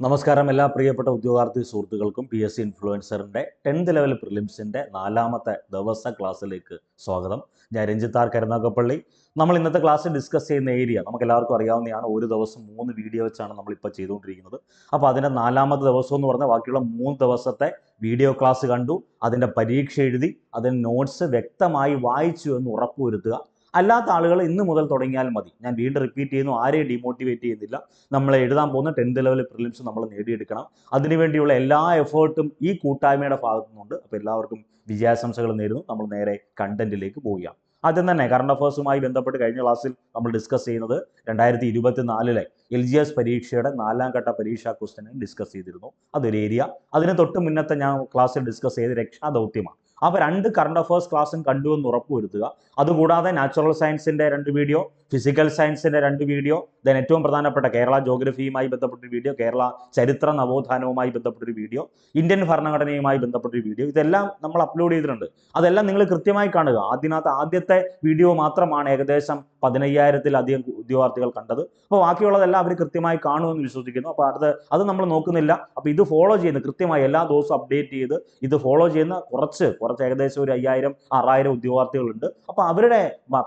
നമസ്കാരം എല്ലാ പ്രിയപ്പെട്ട ഉദ്യോഗാർത്ഥി സുഹൃത്തുക്കൾക്കും പി എസ് സി ഇൻഫ്ലുവൻസറിൻ്റെ 10th ലെവൽ പ്രിലിംസിൻ്റെ 4ാമത്തെ ദിവസ ക്ലാസ്സിലേക്ക് സ്വാഗതം. ഞാൻ രഞ്ജിത്താർ കരുനാഗപ്പള്ളി. നമ്മൾ ഇന്നത്തെ ക്ലാസ്സിൽ ഡിസ്കസ് ചെയ്യുന്ന ഏരിയ നമുക്ക് എല്ലാവർക്കും അറിയാവുന്നതാണ്. ഒരു ദിവസം 3 വീഡിയോ വെച്ചാണ് നമ്മളിപ്പോൾ ചെയ്തുകൊണ്ടിരിക്കുന്നത്. അപ്പോൾ അതിൻ്റെ 4ാമത്തെ ദിവസം എന്ന് പറഞ്ഞാൽ ബാക്കിയുള്ള 3 ദിവസത്തെ വീഡിയോ ക്ലാസ് കണ്ടു, അതിൻ്റെ പരീക്ഷ എഴുതി, അതിൻ്റെ നോട്ട്സ് വ്യക്തമായി വായിച്ചു എന്ന് ഉറപ്പുവരുത്തുക. അല്ലാത്ത ആളുകൾ ഇന്ന് മുതൽ തുടങ്ങിയാൽ മതി. ഞാൻ വീണ്ടും റിപ്പീറ്റ് ചെയ്യുന്നു, ആരെയും ഡിമോട്ടിവേറ്റ് ചെയ്യുന്നില്ല. നമ്മൾ എഴുതാൻ പോകുന്ന 10th ലെവൽ പ്രിലിംസ് നമ്മൾ നേടിയെടുക്കണം. അതിനുവേണ്ടിയുള്ള എല്ലാ എഫേർട്ടും ഈ കൂട്ടായ്മയുടെ ഭാഗത്തു നിന്നുണ്ട്. അപ്പോൾ എല്ലാവർക്കും വിജയാശംസകൾ നേരുന്നു. നമ്മൾ നേരെ കണ്ടന്റിലേക്ക് പോവുകയാണ്. ആദ്യം തന്നെ കറണ്ട് അഫേഴ്സുമായി ബന്ധപ്പെട്ട് കഴിഞ്ഞ ക്ലാസ്സിൽ നമ്മൾ ഡിസ്കസ് ചെയ്യുന്നത് 2024 LGS പരീക്ഷയുടെ 4ാം ഘട്ട പരീക്ഷാ ക്വസ്റ്റ്യൻ ഡിസ്കസ് ചെയ്തിരുന്നു. അതൊരു ഏരിയ. അതിന് തൊട്ട് മുന്നത്തെ ഞാൻ ക്ലാസ്സിൽ ഡിസ്കസ് ചെയ്ത് രക്ഷാദൗത്യമാണ്. അപ്പോൾ 2 കറണ്ട് അഫേഴ്സ് ക്ലാസ്സും കണ്ടുവെന്ന് ഉറപ്പുവരുത്തുക. അതുകൂടാതെ നാച്ചുറൽ സയൻസിൻ്റെ 2 വീഡിയോ, ഫിസിക്കൽ സയൻസിൻ്റെ 2 വീഡിയോ, ദെൻ ഏറ്റവും പ്രധാനപ്പെട്ട കേരള ജോഗ്രഫിയുമായി ബന്ധപ്പെട്ടൊരു വീഡിയോ, കേരള ചരിത്ര നവോത്ഥാനവുമായി ബന്ധപ്പെട്ടൊരു വീഡിയോ, ഇന്ത്യൻ ഭരണഘടനയുമായി ബന്ധപ്പെട്ടൊരു വീഡിയോ, ഇതെല്ലാം നമ്മൾ അപ്ലോഡ് ചെയ്തിട്ടുണ്ട്. അതെല്ലാം നിങ്ങൾ കൃത്യമായി കാണുക. ആദ്യത്തെ വീഡിയോ മാത്രമാണ് ഏകദേശം 15,000-ലധികം ഉദ്യോഗാർത്ഥികൾ കണ്ടത്. അപ്പോൾ ബാക്കിയുള്ളതെല്ലാം അവർ കൃത്യമായി കാണുമെന്ന് വിശ്വസിക്കുന്നു. അപ്പോൾ അത് നമ്മൾ നോക്കുന്നില്ല. അപ്പോൾ ഇത് ഫോളോ ചെയ്യുന്ന കൃത്യമായി എല്ലാ ദിവസവും അപ്ഡേറ്റ് ചെയ്ത് ഇത് ഫോളോ ചെയ്യുന്ന കുറച്ച് ഏകദേശം ഒരു 5,000-6,000 ഉദ്യോഗാർത്ഥികളുണ്ട്. അപ്പോൾ അവരുടെ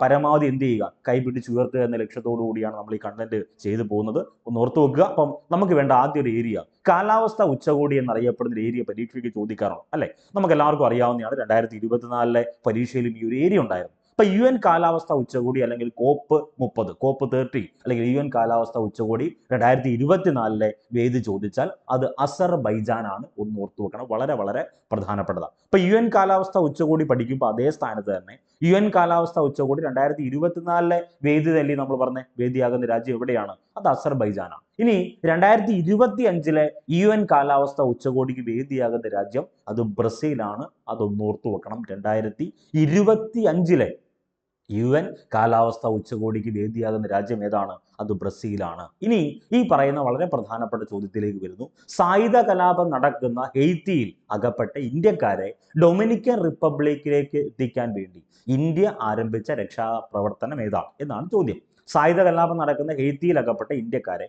പരമാവധി എന്ത് ചെയ്യുക, കൈപിടിച്ച് ഉയർത്തുക എന്ന ലക്ഷ്യത്തോടു കൂടിയാണ് നമ്മൾ ഈ കണ്ടന്റ് ചെയ്തു പോകുന്നത്. ഒന്ന് ഓർത്തു വെക്കുക. അപ്പം നമുക്ക് വേണ്ട ആദ്യ ഒരു ഏരിയ കാലാവസ്ഥ ഉച്ചകോടി എന്നറിയപ്പെടുന്ന ഏരിയ പരീക്ഷയ്ക്ക് ചോദിക്കാറുണ്ട് അല്ലേ? നമുക്ക് എല്ലാവർക്കും അറിയാവുന്നതാണ്. 2024 പരീക്ഷയിലും ഈ ഒരു ഏരിയ ഉണ്ടായിരുന്നു. ഇപ്പൊ UN കാലാവസ്ഥ ഉച്ചകോടി അല്ലെങ്കിൽ COP30 അല്ലെങ്കിൽ UN കാലാവസ്ഥ ഉച്ചകോടി 2024 വേദി ചോദിച്ചാൽ അത് അസർബൈജാനാണ്. ഒന്ന് ഓർത്തു വെക്കണം, വളരെ വളരെ പ്രധാനപ്പെട്ടതാണ്. ഇപ്പൊ UN കാലാവസ്ഥ ഉച്ചകോടി പഠിക്കുമ്പോൾ അതേ സ്ഥാനത്ത് തന്നെ UN കാലാവസ്ഥ ഉച്ചകോടി 2024 വേദി തല്ലി നമ്മൾ പറഞ്ഞ വേദിയാകുന്ന രാജ്യം എവിടെയാണ്? അത് അസർബൈജാനാണ്. ഇനി 2025 UN കാലാവസ്ഥ ഉച്ചകോടിക്ക് വേദിയാകുന്ന രാജ്യം അത് ബ്രസീലാണ്. അതൊന്ന് ഓർത്തു വെക്കണം. 2025 UN കാലാവസ്ഥ ഉച്ചകോടിക്ക് വേദിയാകുന്ന രാജ്യം ഏതാണ്? അത് ബ്രസീലാണ്. ഇനി ഈ പറയുന്ന വളരെ പ്രധാനപ്പെട്ട ചോദ്യത്തിലേക്ക് വരുന്നു. സായുധ കലാപം നടക്കുന്ന ഹെയ്ത്തിയിൽ അകപ്പെട്ട ഇന്ത്യക്കാരെ ഡൊമിനിക്കൻ റിപ്പബ്ലിക്കിലേക്ക് എത്തിക്കാൻ വേണ്ടി ഇന്ത്യ ആരംഭിച്ച രക്ഷാപ്രവർത്തനം ഏതാണ് എന്നാണ് ചോദ്യം. സായുധ കലാപം നടക്കുന്ന ഹെയ്ത്തിയിൽ അകപ്പെട്ട ഇന്ത്യക്കാരെ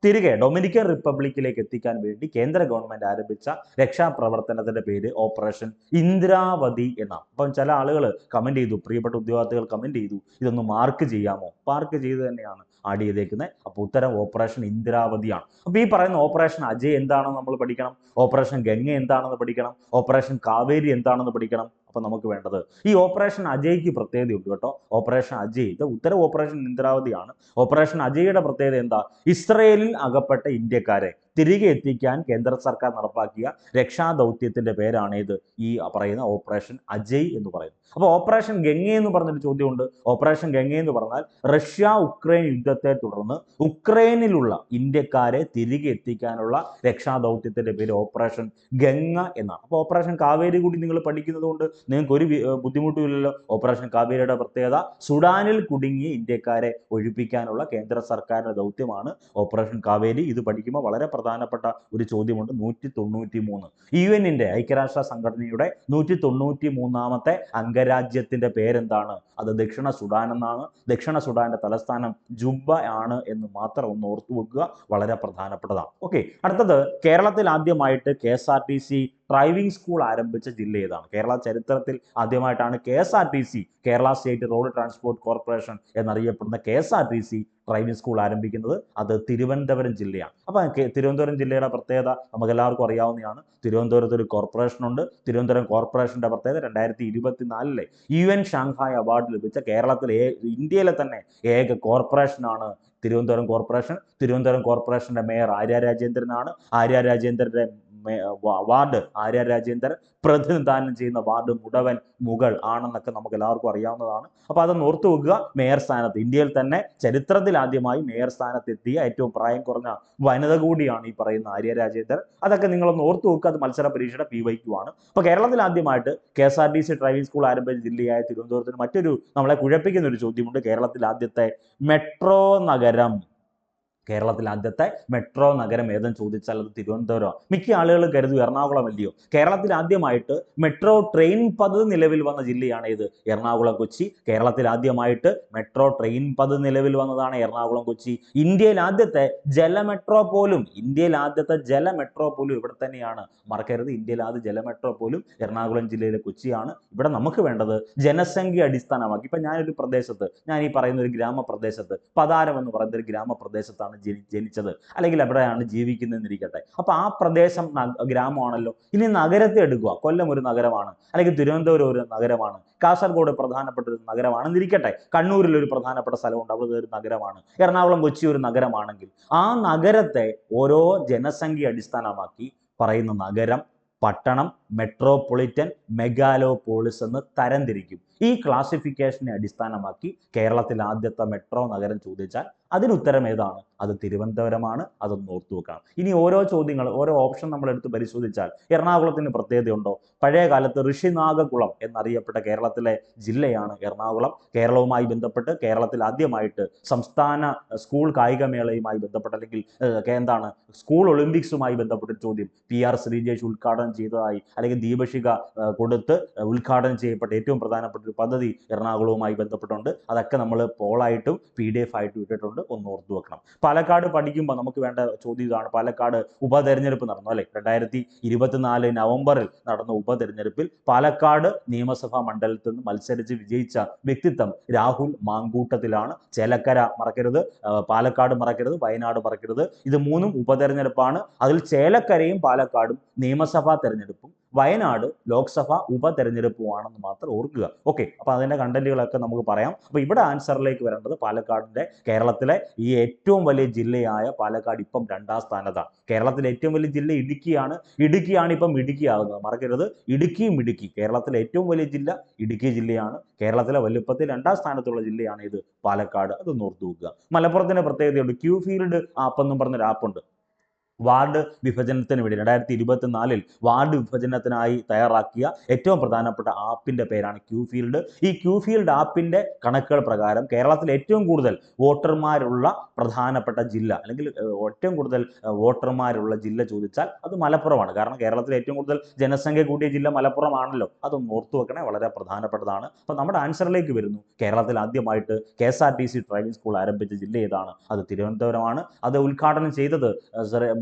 തിരികെ ഡൊമിനിക്കൻ റിപ്പബ്ലിക്കിലേക്ക് എത്തിക്കാൻ വേണ്ടി കേന്ദ്ര ഗവൺമെന്റ് ആരംഭിച്ച രക്ഷാപ്രവർത്തനത്തിന്റെ പേര് ഓപ്പറേഷൻ ഇന്ദ്രാവതി എന്നാണ്. അപ്പം ചില ആളുകൾ കമന്റ് ചെയ്തു, പ്രിയപ്പെട്ട ഉദ്യോഗാർത്ഥികൾ കമന്റ് ചെയ്തു, ഇതൊന്ന് മാർക്ക് ചെയ്യാമോ? മാർക്ക് ചെയ്ത് തന്നെയാണ് ആഡ് ചെയ്തേക്കുന്നത്. അപ്പോൾ ഉത്തരം ഓപ്പറേഷൻ ഇന്ദ്രാവതിയാണ്. അപ്പോൾ ഈ പറയുന്ന ഓപ്പറേഷൻ അജയ് എന്താണെന്ന് നമ്മൾ പഠിക്കണം, ഓപ്പറേഷൻ ഗംഗ എന്താണെന്ന് പഠിക്കണം, ഓപ്പറേഷൻ കാവേരി എന്താണെന്ന് പഠിക്കണം. അപ്പൊ നമുക്ക് വേണ്ടത് ഈ ഓപ്പറേഷൻ അജയ്ക്ക് പ്രത്യേകതയുണ്ട് കേട്ടോ. ഓപ്പറേഷൻ അജയ്, ഇത് ഉത്തരം ഓപ്പറേഷൻ ഇന്ദ്രാവതിയാണ്. ഓപ്പറേഷൻ അജയുടെ പ്രത്യേകത എന്താ? ഇസ്രയേലിൽ അകപ്പെട്ട ഇന്ത്യക്കാരെ തിരികെ എത്തിക്കാൻ കേന്ദ്ര സർക്കാർ നടപ്പാക്കിയ രക്ഷാദൗത്യത്തിന്റെ പേരാണ് ഇത്, ഈ പറയുന്ന ഓപ്പറേഷൻ അജയ് എന്ന് പറയുന്നത്. അപ്പോൾ ഓപ്പറേഷൻ ഗംഗ എന്ന് പറഞ്ഞൊരു ചോദ്യമുണ്ട്. ഓപ്പറേഷൻ ഗംഗ എന്ന് പറഞ്ഞാൽ റഷ്യ ഉക്രൈൻ യുദ്ധത്തെ തുടർന്ന് ഉക്രൈനിലുള്ള ഇന്ത്യക്കാരെ തിരികെ എത്തിക്കാനുള്ള രക്ഷാദൗത്യത്തിന്റെ പേര് ഓപ്പറേഷൻ ഗംഗ എന്നാണ്. അപ്പോൾ ഓപ്പറേഷൻ കാവേരി കൂടി നിങ്ങൾ പഠിക്കുന്നത് കൊണ്ട് നിങ്ങൾക്ക് ഒരു ബുദ്ധിമുട്ടുമില്ലല്ലോ. ഓപ്പറേഷൻ കാവേരിയുടെ പ്രത്യേകത സാഡാനിൽ കുടുങ്ങിയ ഇന്ത്യക്കാരെ ഒഴിപ്പിക്കാനുള്ള കേന്ദ്ര സർക്കാരിന്റെ ദൗത്യമാണ് ഓപ്പറേഷൻ കാവേരി. ഇത് പഠിക്കുമ്പോൾ വളരെ പ്രധാനപ്പെട്ട ഒരു ചോദ്യമുണ്ട്. 193 UN-ന്റെ ഐക്യരാഷ്ട്ര സംഘടനയുടെ 193ാമത്തെ അംഗരാജ്യത്തിന്റെ പേരെന്താണ്? അത് ദക്ഷിണ സുഡാൻ എന്നാണ്. ദക്ഷിണ സുഡാന്റെ തലസ്ഥാനം ജുബ്ബ ആണ് എന്ന് മാത്രം ഒന്ന് ഓർത്തു വെക്കുക, വളരെ പ്രധാനപ്പെട്ടതാണ്. ഓക്കെ, അടുത്തത് കേരളത്തിൽ ആദ്യമായിട്ട് KSRTC ഡ്രൈവിംഗ് സ്കൂൾ ആരംഭിച്ച ജില്ല ഏതാണ്? കേരള ചരിത്രത്തിൽ ആദ്യമായിട്ടാണ് KSRTC, Kerala state road transport corporation എന്നറിയപ്പെടുന്ന KSRTC ഡ്രൈവിംഗ് സ്കൂൾ ആരംഭിക്കുന്നത്. അത് തിരുവനന്തപുരം ജില്ലയാണ്. അപ്പൊ തിരുവനന്തപുരം ജില്ലയുടെ പ്രത്യേകത നമുക്ക് എല്ലാവർക്കും അറിയാവുന്നതാണ്. തിരുവനന്തപുരത്ത് ഒരു കോർപ്പറേഷൻ ഉണ്ട്. തിരുവനന്തപുരം കോർപ്പറേഷന്റെ പ്രത്യേകത 2024 UN ഷാങ്ഹായ് അവാർഡ് ലഭിച്ച കേരളത്തിലെ ഇന്ത്യയിലെ തന്നെ ഏക കോർപ്പറേഷനാണ് തിരുവനന്തപുരം കോർപ്പറേഷൻ. തിരുവനന്തപുരം കോർപ്പറേഷന്റെ മേയർ ആര്യ രാജേന്ദ്രനാണ്. ആര്യ രാജേന്ദ്രന്റെ വാർഡ്, ആര്യ രാജേന്ദ്രൻ പ്രതിനിധാനം ചെയ്യുന്ന വാർഡ് മുകൾ ആണെന്നൊക്കെ നമുക്ക് എല്ലാവർക്കും അറിയാവുന്നതാണ്. അപ്പൊ അതൊന്ന് ഓർത്തു വെക്കുക. മേയർ സ്ഥാനത്ത്, ഇന്ത്യയിൽ തന്നെ ചരിത്രത്തിൽ ആദ്യമായി മേയർ സ്ഥാനത്തെത്തിയ ഏറ്റവും പ്രായം കുറഞ്ഞ വനിത കൂടിയാണ് ഈ പറയുന്ന ആര്യ രാജേന്ദ്രൻ. അതൊക്കെ നിങ്ങളൊന്ന് ഓർത്തു വെക്കുക. അത് മത്സര പരീക്ഷയുടെ PYQ ആണ്. അപ്പൊ കേരളത്തിൽ ആദ്യമായിട്ട് KSRTC ഡ്രൈവിംഗ് സ്കൂൾ ആരംഭിച്ച ജില്ലയായ തിരുവനന്തപുരത്തിന് മറ്റൊരു നമ്മളെ കുഴപ്പിക്കുന്ന ഒരു ചോദ്യമുണ്ട്. കേരളത്തിൽ ആദ്യത്തെ മെട്രോ നഗരം കേരളത്തിലെ ആദ്യത്തെ മെട്രോ നഗരം ഏതെന്ന് ചോദിച്ചാൽ അത് തിരുവനന്തപുരം. മിക്ക ആളുകളും കരുതും എറണാകുളം അല്ലയോ. കേരളത്തിൽ ആദ്യമായിട്ട് മെട്രോ ട്രെയിൻ പദ്ധതി നിലവിൽ വന്ന ജില്ലയാണ് ഇത് എറണാകുളം കൊച്ചി. കേരളത്തിൽ ആദ്യമായിട്ട് മെട്രോ ട്രെയിൻ പദ്ധതി നിലവിൽ വന്നതാണ് എറണാകുളം കൊച്ചി. ഇന്ത്യയിൽ ആദ്യത്തെ ജല മെട്രോ പോലും ഇവിടെ തന്നെയാണ്. മറക്കരുത്, ഇന്ത്യയിൽ ആദ്യ ജല മെട്രോ പോലും എറണാകുളം ജില്ലയിലെ കൊച്ചിയാണ്. ഇവിടെ നമുക്ക് വേണ്ടത് ജനസംഖ്യ അടിസ്ഥാനമാക്കി. ഇപ്പൊ ഞാൻ ഈ പറയുന്ന ഒരു ഗ്രാമപ്രദേശത്ത്, പതാരം എന്ന് പറയുന്ന ഒരു ഗ്രാമപ്രദേശത്താണ് ജനിച്ചത്, അല്ലെങ്കിൽ എവിടെയാണ് ജീവിക്കുന്നതെന്നിരിക്കട്ടെ. അപ്പൊ ആ പ്രദേശം ഗ്രാമമാണല്ലോ. ഇനി നഗരത്തെ എടുക്കുക. കൊല്ലം ഒരു നഗരമാണ്, അല്ലെങ്കിൽ തിരുവനന്തപുരം ഒരു നഗരമാണ്, കാസർഗോഡ് പ്രധാനപ്പെട്ട ഒരു നഗരമാണെന്നിരിക്കട്ടെ, കണ്ണൂരിൽ ഒരു പ്രധാനപ്പെട്ട സ്ഥലമുണ്ട്, അവിടെ ഒരു നഗരമാണ്, എറണാകുളം കൊച്ചി ഒരു നഗരമാണെങ്കിൽ ആ നഗരത്തെ ഓരോ ജനസംഖ്യ അടിസ്ഥാനമാക്കി പറയുന്ന നഗരം, പട്ടണം, മെട്രോപൊളിറ്റൻ, മെഗാലോപോളിസ് എന്ന് തരംതിരിക്കും. ഈ ക്ലാസിഫിക്കേഷനെ അടിസ്ഥാനമാക്കി കേരളത്തിൽ ആദ്യത്തെ മെട്രോ നഗരം ചോദിച്ചാൽ അതിനുത്തരം ഏതാണ്? അത് തിരുവനന്തപുരമാണ്. അതൊന്ന് ഓർത്തു വെക്കണം. ഇനി ഓരോ ഓപ്ഷൻ നമ്മൾ എടുത്ത് പരിശോധിച്ചാൽ എറണാകുളത്തിന് പ്രത്യേകതയുണ്ടോ? പഴയ കാലത്ത് ഋഷിനാഗകുളം എന്നറിയപ്പെട്ട കേരളത്തിലെ ജില്ലയാണ് എറണാകുളം. കേരളവുമായി ബന്ധപ്പെട്ട് കേരളത്തിൽ ആദ്യമായിട്ട് സംസ്ഥാന സ്കൂൾ കായികമേളയുമായി ബന്ധപ്പെട്ട്, അല്ലെങ്കിൽ സ്കൂൾ ഒളിമ്പിക്സുമായി ബന്ധപ്പെട്ട ചോദ്യം PR ശ്രീജേഷ് ഉദ്ഘാടനം ചെയ്തതായി, അല്ലെങ്കിൽ ദീപശിഖ കൊടുത്ത് ഉദ്ഘാടനം ചെയ്യപ്പെട്ട ഏറ്റവും പ്രധാനപ്പെട്ട ഒരു പദ്ധതി എറണാകുളവുമായി ബന്ധപ്പെട്ടുണ്ട്. അതൊക്കെ നമ്മൾ പോളായിട്ടും PDF ആയിട്ടും ഇട്ടിട്ടുണ്ട്. ഒന്ന് ഓർത്തു വെക്കണം. പാലക്കാട് പഠിക്കുമ്പോൾ നമുക്ക് വേണ്ട ചോദ്യം ഇതാണ്. പാലക്കാട് ഉപതെരഞ്ഞെടുപ്പ് നടന്നു അല്ലെ? 2024 നവംബറിൽ നടന്ന ഉപതെരഞ്ഞെടുപ്പിൽ പാലക്കാട് നിയമസഭാ മണ്ഡലത്തിൽ നിന്ന് മത്സരിച്ച് വിജയിച്ച വ്യക്തിത്വം രാഹുൽ മാങ്കൂട്ടത്തിലാണ്. ചേലക്കര മറക്കരുത്, പാലക്കാട് മറക്കരുത്, വയനാട് മറക്കരുത്. ഇത് മൂന്നും ഉപതെരഞ്ഞെടുപ്പാണ്. അതിൽ ചേലക്കരയും പാലക്കാടും നിയമസഭാ തെരഞ്ഞെടുപ്പും വയനാട് ലോക്സഭ ഉപതെരഞ്ഞെടുപ്പുമാണെന്ന് മാത്രം ഓർക്കുക. ഓക്കെ, അപ്പൊ അതിന്റെ കണ്ടന്റുകളൊക്കെ നമുക്ക് പറയാം. അപ്പൊ ഇവിടെ ആൻസറിലേക്ക് വരേണ്ടത് കേരളത്തിലെ ഈ ഏറ്റവും വലിയ ജില്ലയായ പാലക്കാട് ഇപ്പം 2ാം സ്ഥാനത്താണ്. കേരളത്തിലെ ഏറ്റവും വലിയ ജില്ല ഇടുക്കിയാണ്. ഇപ്പം ഇടുക്കിയാകുന്നത് മറക്കരുത്. ഇടുക്കി. കേരളത്തിലെ ഏറ്റവും വലിയ ജില്ല ഇടുക്കി ജില്ലയാണ്. കേരളത്തിലെ വലുപ്പത്തിൽ 2ാം സ്ഥാനത്തുള്ള ജില്ലയാണ് ഇത് പാലക്കാട്. അത് ഓർത്തു വെക്കുക. മലപ്പുറത്തിന്റെ പ്രത്യേകതയുണ്ട്. ക്യൂഫീൽഡ് ആപ്പ് എന്നും പറഞ്ഞൊരു ആപ്പുണ്ട്. വാർഡ് വിഭജനത്തിന് വേണ്ടി 2024 വാർഡ് വിഭജനത്തിനായി തയ്യാറാക്കിയ ഏറ്റവും പ്രധാനപ്പെട്ട ആപ്പിന്റെ പേരാണ് ക്യൂഫീൽഡ്. ഈ ക്യൂഫീൽഡ് ആപ്പിന്റെ കണക്കുകൾ പ്രകാരം കേരളത്തിൽ ഏറ്റവും കൂടുതൽ വോട്ടർമാരുള്ള പ്രധാനപ്പെട്ട ജില്ല, അല്ലെങ്കിൽ ഏറ്റവും കൂടുതൽ വോട്ടർമാരുള്ള ജില്ല ചോദിച്ചാൽ അത് മലപ്പുറമാണ്. കാരണം കേരളത്തിൽ ഏറ്റവും കൂടുതൽ ജനസംഖ്യ കൂടിയ ജില്ല മലപ്പുറമാണല്ലോ. അതൊന്ന് ഓർത്തു വെക്കണേ, വളരെ പ്രധാനപ്പെട്ടതാണ്. അപ്പൊ നമ്മുടെ ആൻസറിലേക്ക് വരുന്നു. കേരളത്തിൽ ആദ്യമായിട്ട് KSRTC ഡ്രൈവിംഗ് സ്കൂൾ ആരംഭിച്ച ജില്ല ഏതാണ്? അത് തിരുവനന്തപുരമാണ്. അത് ഉദ്ഘാടനം ചെയ്തത്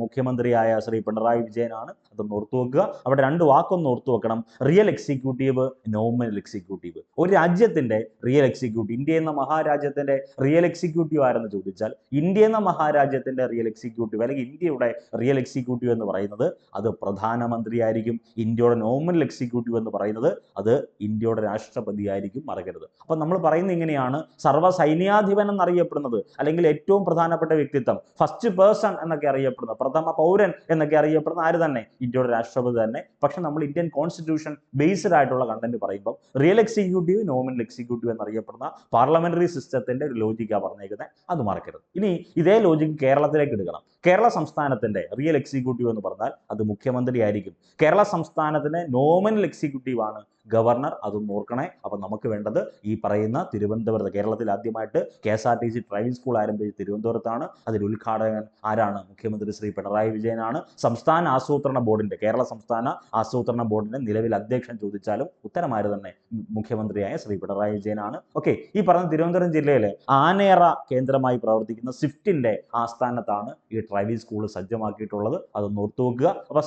മുഖ്യമന്ത്രിയായ ശ്രീ പിണറായി വിജയനാണ്. അതൊന്ന് ഓർത്തു വെക്കുക. അവിടെ 2 വാക്കൊന്ന് ഓർത്തു വെക്കണം. Real executive, nominal executive. ഒരു രാജ്യത്തിന്റെ റിയൽ എക്സിക്യൂട്ടീവ്, ഇന്ത്യ എന്ന മഹാരാജ്യത്തിന്റെ റിയൽ എക്സിക്യൂട്ടീവ് ആരെന്ന് ചോദിച്ചാൽ ഇന്ത്യ എന്ന മഹാരാജ്യത്തിന്റെ റിയൽ എക്സിക്യൂട്ടീവ്, അല്ലെങ്കിൽ ഇന്ത്യയുടെ റിയൽ എക്സിക്യൂട്ടീവ് എന്ന് പറയുന്നത് അത് പ്രധാനമന്ത്രി ആയിരിക്കും. ഇന്ത്യയുടെ നോമിനൽ എക്സിക്യൂട്ടീവ് എന്ന് പറയുന്നത് അത് ഇന്ത്യയുടെ രാഷ്ട്രപതി ആയിരിക്കും. മറക്കരുത്. അപ്പൊ നമ്മൾ പറയുന്നത് ഇങ്ങനെയാണ്. സർവ്വ സൈന്യാധിപൻ എന്നറിയപ്പെടുന്നത്, അല്ലെങ്കിൽ ഏറ്റവും പ്രധാനപ്പെട്ട വ്യക്തിത്വം, ഫസ്റ്റ് പേഴ്സൺ എന്നൊക്കെ അറിയപ്പെടുന്ന, പ്രഥമ പൗരൻ എന്നൊക്കെ അറിയപ്പെടുന്ന ആര് തന്നെ? ഇന്ത്യയുടെ രാഷ്ട്രപതി തന്നെ. പക്ഷെ നമ്മൾ ഇന്ത്യൻ കോൺസ്റ്റിറ്റ്യൂഷൻ ബേസ്ഡ് ആയിട്ടുള്ള കണ്ടന്റ് പറയുമ്പോൾ റിയൽ എക്സിക്യൂട്ടീവ്, നോമിനൽ എക്സിക്യൂട്ടീവ് എന്നറിയപ്പെടുന്ന പാർലമെന്ററി സിസ്റ്റത്തിന്റെ ഒരു ലോജിക്കാണ് പറഞ്ഞേക്കുന്നത്. അത് മറക്കരുത്. ഇനി ഇതേ ലോജിക്ക് കേരളത്തിലേക്ക് എടുക്കണം. കേരള സംസ്ഥാനത്തിന്റെ റിയൽ എക്സിക്യൂട്ടീവ് എന്ന് പറഞ്ഞാൽ അത് മുഖ്യമന്ത്രി ആയിരിക്കും. കേരള സംസ്ഥാനത്തിന്റെ നോമിനൽ എക്സിക്യൂട്ടീവ് ആണ് ഗവർണർ. അതും ഓർക്കണേ. അപ്പൊ നമുക്ക് വേണ്ടത് ഈ പറയുന്ന തിരുവനന്തപുരത്ത്, കേരളത്തിൽ ആദ്യമായിട്ട് KSRTC ഡ്രൈവിംഗ് സ്കൂൾ ആരംഭിച്ച തിരുവനന്തപുരത്താണ്. അതിൽ ഉദ്ഘാടകൻ ആരാണ്? മുഖ്യമന്ത്രി ശ്രീ പിണറായി വിജയനാണ്. സംസ്ഥാന ആസൂത്രണ ബോർഡിന്റെ, കേരള സംസ്ഥാന ആസൂത്രണ ബോർഡിന്റെ നിലവിൽ അധ്യക്ഷൻ ചോദിച്ചാലും ഉത്തരമാര് തന്നെ? മുഖ്യമന്ത്രിയായ ശ്രീ പിണറായി വിജയനാണ്. ഓക്കെ, ഈ പറഞ്ഞ തിരുവനന്തപുരം ജില്ലയിലെ ആനയറ കേന്ദ്രമായി പ്രവർത്തിക്കുന്ന സ്വിഫ്റ്റിന്റെ ആസ്ഥാനത്താണ് ഈ ഡ്രൈവിംഗ് സ്കൂൾ സജ്ജമാക്കിയിട്ടുള്ളത്. അതൊന്ന് ഓർത്തു വെക്കുക. അപ്പൊ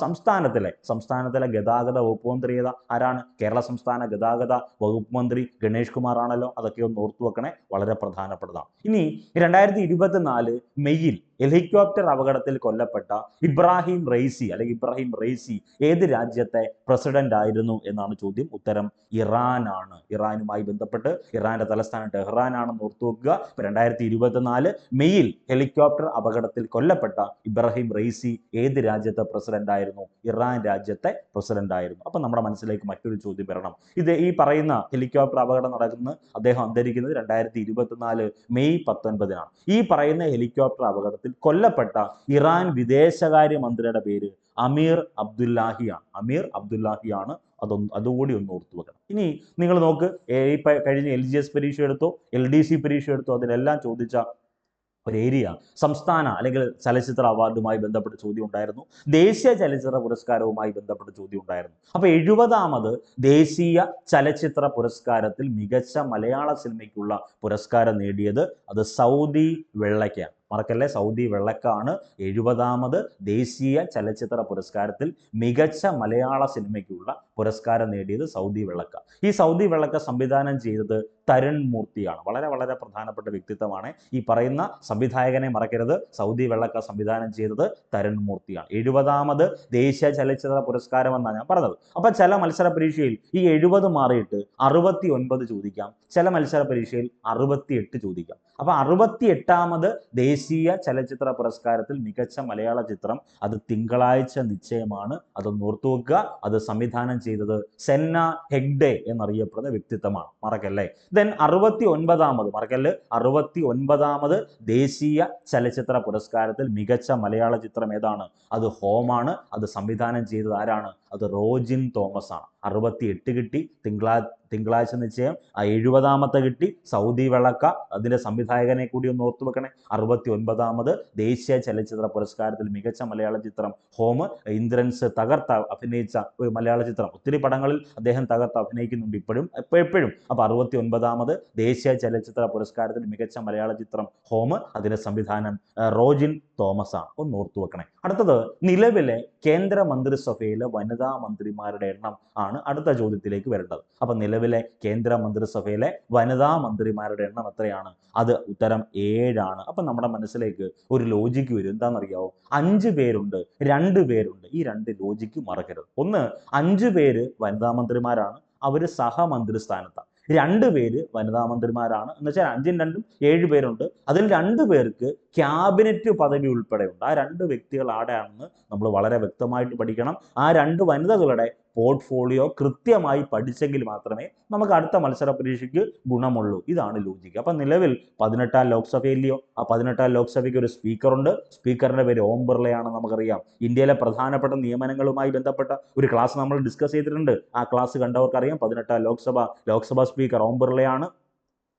സംസ്ഥാനത്തിലെ ഗതാഗത വകുപ്പ് മന്ത്രി ആരാണ്? കേരള സംസ്ഥാന ഗതാഗത വകുപ്പ് മന്ത്രി ഗണേഷ് കുമാർ ആണല്ലോ. അതൊക്കെ ഒന്ന് ഓർത്തു വെക്കണേ, വളരെ പ്രധാനപ്പെട്ടതാണ്. ഇനി 2024 മെയ്യിൽ ഹെലികോപ്റ്റർ അപകടത്തിൽ കൊല്ലപ്പെട്ട ഇബ്രാഹിം റെയ്സി ഏത് രാജ്യത്തെ പ്രസിഡന്റ് ആയിരുന്നു എന്നാണ് ചോദ്യം. ഉത്തരം ഇറാനാണ്. ഇറാനുമായി ബന്ധപ്പെട്ട് ഇറാന്റെ തലസ്ഥാനം ടെഹ്റാൻ ആണെന്ന് ഓർത്തു വെക്കുക. 2024 മെയ്യിൽ ഹെലികോപ്റ്റർ അപകടത്തിൽ കൊല്ലപ്പെട്ട ഇബ്രാഹിം റെയ്സി ഏത് രാജ്യത്തെ പ്രസിഡന്റ് ആയിരുന്നു? ഇറാൻ രാജ്യത്തെ പ്രസിഡന്റ് ആയിരുന്നു. അപ്പൊ നമ്മുടെ മനസ്സിലേക്ക് മറ്റൊരു ചോദ്യം വരണം. ഈ പറയുന്ന ഹെലികോപ്റ്റർ അപകടം നടക്കുന്നത്, അദ്ദേഹം അന്തരിക്കുന്നത് 2024 മെയ് 19-നാണ്. ഈ പറയുന്ന ഹെലികോപ്റ്റർ അപകടത്തിൽ കൊല്ലപ്പെട്ട ഇറാൻ വിദേശകാര്യ മന്ത്രിയുടെ പേര് അമീർ അബ്ദുല്ലാഹിയാണ്. അതുകൂടി ഒന്ന് ഓർത്തു വെക്കണം. ഇനി നിങ്ങൾ നോക്ക്, കഴിഞ്ഞ LGS പരീക്ഷ എടുത്തോ, LDC പരീക്ഷ എടുത്തോ, അതിലെല്ലാം ചോദിച്ച ഒരു ഏരിയ. സംസ്ഥാന അല്ലെങ്കിൽ ചലച്ചിത്ര അവാർഡുമായി ബന്ധപ്പെട്ട ചോദ്യം ഉണ്ടായിരുന്നു. ദേശീയ ചലച്ചിത്ര പുരസ്കാരവുമായി ബന്ധപ്പെട്ട ചോദ്യം ഉണ്ടായിരുന്നു. അപ്പോൾ 70ാമത് ദേശീയ ചലച്ചിത്ര പുരസ്കാരത്തിൽ മികച്ച മലയാള സിനിമയ്ക്കുള്ള പുരസ്കാരം നേടിയത് അത് സൗദി വെള്ളയ്ക്കാണ്. മറക്കല്ലേ, സൗദി വെള്ളക്കാണ് 70ാമത് ദേശീയ ചലച്ചിത്ര പുരസ്കാരത്തിൽ മികച്ച മലയാള സിനിമയ്ക്കുള്ള പുരസ്കാരം നേടിയത് സൗദി വെള്ളക്ക. ഈ സൗദി വെള്ളക്ക സംവിധാനം ചെയ്തത് തരുൺ മൂർത്തിയാണ്. വളരെ വളരെ പ്രധാനപ്പെട്ട വ്യക്തിത്വമാണ്. ഈ പറയുന്ന സംവിധായകനെ മറക്കരുത്. സൗദി വെള്ളക്ക സംവിധാനം ചെയ്തത് തരുൺ മൂർത്തിയാണ്. 70ാമത് ദേശീയ ചലച്ചിത്ര പുരസ്കാരം എന്നാണ് ഞാൻ പറഞ്ഞത്. അപ്പൊ ചില മത്സര പരീക്ഷയിൽ ഈ 70 മാറിയിട്ട് 69 ചോദിക്കാം, ചില മത്സര പരീക്ഷയിൽ 68 ചോദിക്കാം. അപ്പൊ 68ാമത് ദേശീയ ചലച്ചിത്ര പുരസ്കാരത്തിൽ മികച്ച മലയാള ചിത്രം അത് തിങ്കളാഴ്ച നിശ്ചയമാണ്. അതൊന്ന് ഓർത്തു വെക്കുക. അത് സംവിധാനം ചെയ്തത് സെന്ന ഹെഗ്ഡെ എന്നറിയപ്പെടുന്ന വ്യക്തിത്വമാണ്. മറക്കല്ലേ. ദെൻ 69ാമത് മറക്കല്ല് 69ാമത് ദേശീയ ചലച്ചിത്ര പുരസ്കാരത്തിൽ മികച്ച മലയാള ചിത്രം ഏതാണ്? അത് ഹോമാണ്. അത് സംവിധാനം ചെയ്തത് ആരാണ്? അത് റോജിൻ തോമസ് ആണ്. 68 കിട്ടി, തിങ്കളാഴ്ച നിശ്ചയം. ആ 70ാമത്തെ കിട്ടി, സൗദി വെള്ളക്ക. അതിന്റെ സംവിധായകനെ കൂടി ഒന്ന് ഓർത്തു വെക്കണേ. 69ാമത് ദേശീയ ചലച്ചിത്ര പുരസ്കാരത്തിൽ മികച്ച മലയാള ചിത്രം ഹോം. ഇന്ദ്രൻസ് തകർത്ത് അഭിനയിച്ച ഒരു മലയാള ചിത്രം. ഒത്തിരി പടങ്ങളിൽ അദ്ദേഹം തകർത്ത് അഭിനയിക്കുന്നുണ്ട് എപ്പോഴും. അപ്പൊ 69ാമത് ദേശീയ ചലച്ചിത്ര പുരസ്കാരത്തിൽ മികച്ച മലയാള ചിത്രം ഹോം. അതിന്റെ സംവിധാനം റോജിൻ തോമസ് ആണ്. ഒന്ന് ഓർത്തു വെക്കണേ. അടുത്തത് നിലവിലെ കേന്ദ്ര മന്ത്രിസഭയിലെ വനിതാ മന്ത്രിമാരുടെ എണ്ണം ആണ് അടുത്ത ചോദ്യത്തിലേക്ക് വരേണ്ടത്. അപ്പൊ നിലവിലെ കേന്ദ്ര മന്ത്രിസഭയിലെ വനിതാ മന്ത്രിമാരുടെ എണ്ണം എത്രയാണ്? അത് ഉത്തരം 7 ആണ്. അപ്പൊ നമ്മുടെ മനസ്സിലേക്ക് ഒരു ലോജിക്ക് വരും. എന്താണെന്നറിയാവോ? 5 പേരുണ്ട്, 2 പേരുണ്ട്. ഈ 2 ലോജിക്ക് മറക്കരുത്. ഒന്ന്, 5 പേര് വനിതാ മന്ത്രിമാരാണ്, അവര് സഹമന്ത്രി സ്ഥാനത്താണ്. 2 പേര് വനിതാ മന്ത്രിമാരാണ് എന്ന് വെച്ചാൽ 5ഉം 2ഉം 7 പേരുണ്ട്. അതിൽ 2 പേർക്ക് ക്യാബിനറ്റ് പദവി ഉൾപ്പെടെയുണ്ട്. ആ 2 വ്യക്തികൾ ആരാണെന്ന് നമ്മൾ വളരെ വ്യക്തമായിട്ട് പഠിക്കണം. ആ 2 വനിതകളുടെ പോർട്ട്ഫോളിയോ കൃത്യമായി പഠിച്ചെങ്കിൽ മാത്രമേ നമുക്ക് അടുത്ത മത്സര പരീക്ഷയ്ക്ക് ഗുണമുള്ളൂ. ഇതാണ് ലോജിക്ക്. അപ്പം നിലവിൽ 18ാം ലോക്സഭയിലെയോ ആ 18ാം ലോക്സഭയ്ക്ക് ഒരു സ്പീക്കറുണ്ട്. സ്പീക്കറിന്റെ പേര് ഓം ബിർളയാണെന്ന് നമുക്കറിയാം. ഇന്ത്യയിലെ പ്രധാനപ്പെട്ട നിയമനങ്ങളുമായി ബന്ധപ്പെട്ട ഒരു ക്ലാസ് നമ്മൾ ഡിസ്കസ് ചെയ്തിട്ടുണ്ട്. ആ ക്ലാസ് കണ്ടവർക്കറിയാം. 18ാം ലോക്സഭ സ്പീക്കർ ഓം ബിർളയാണ്.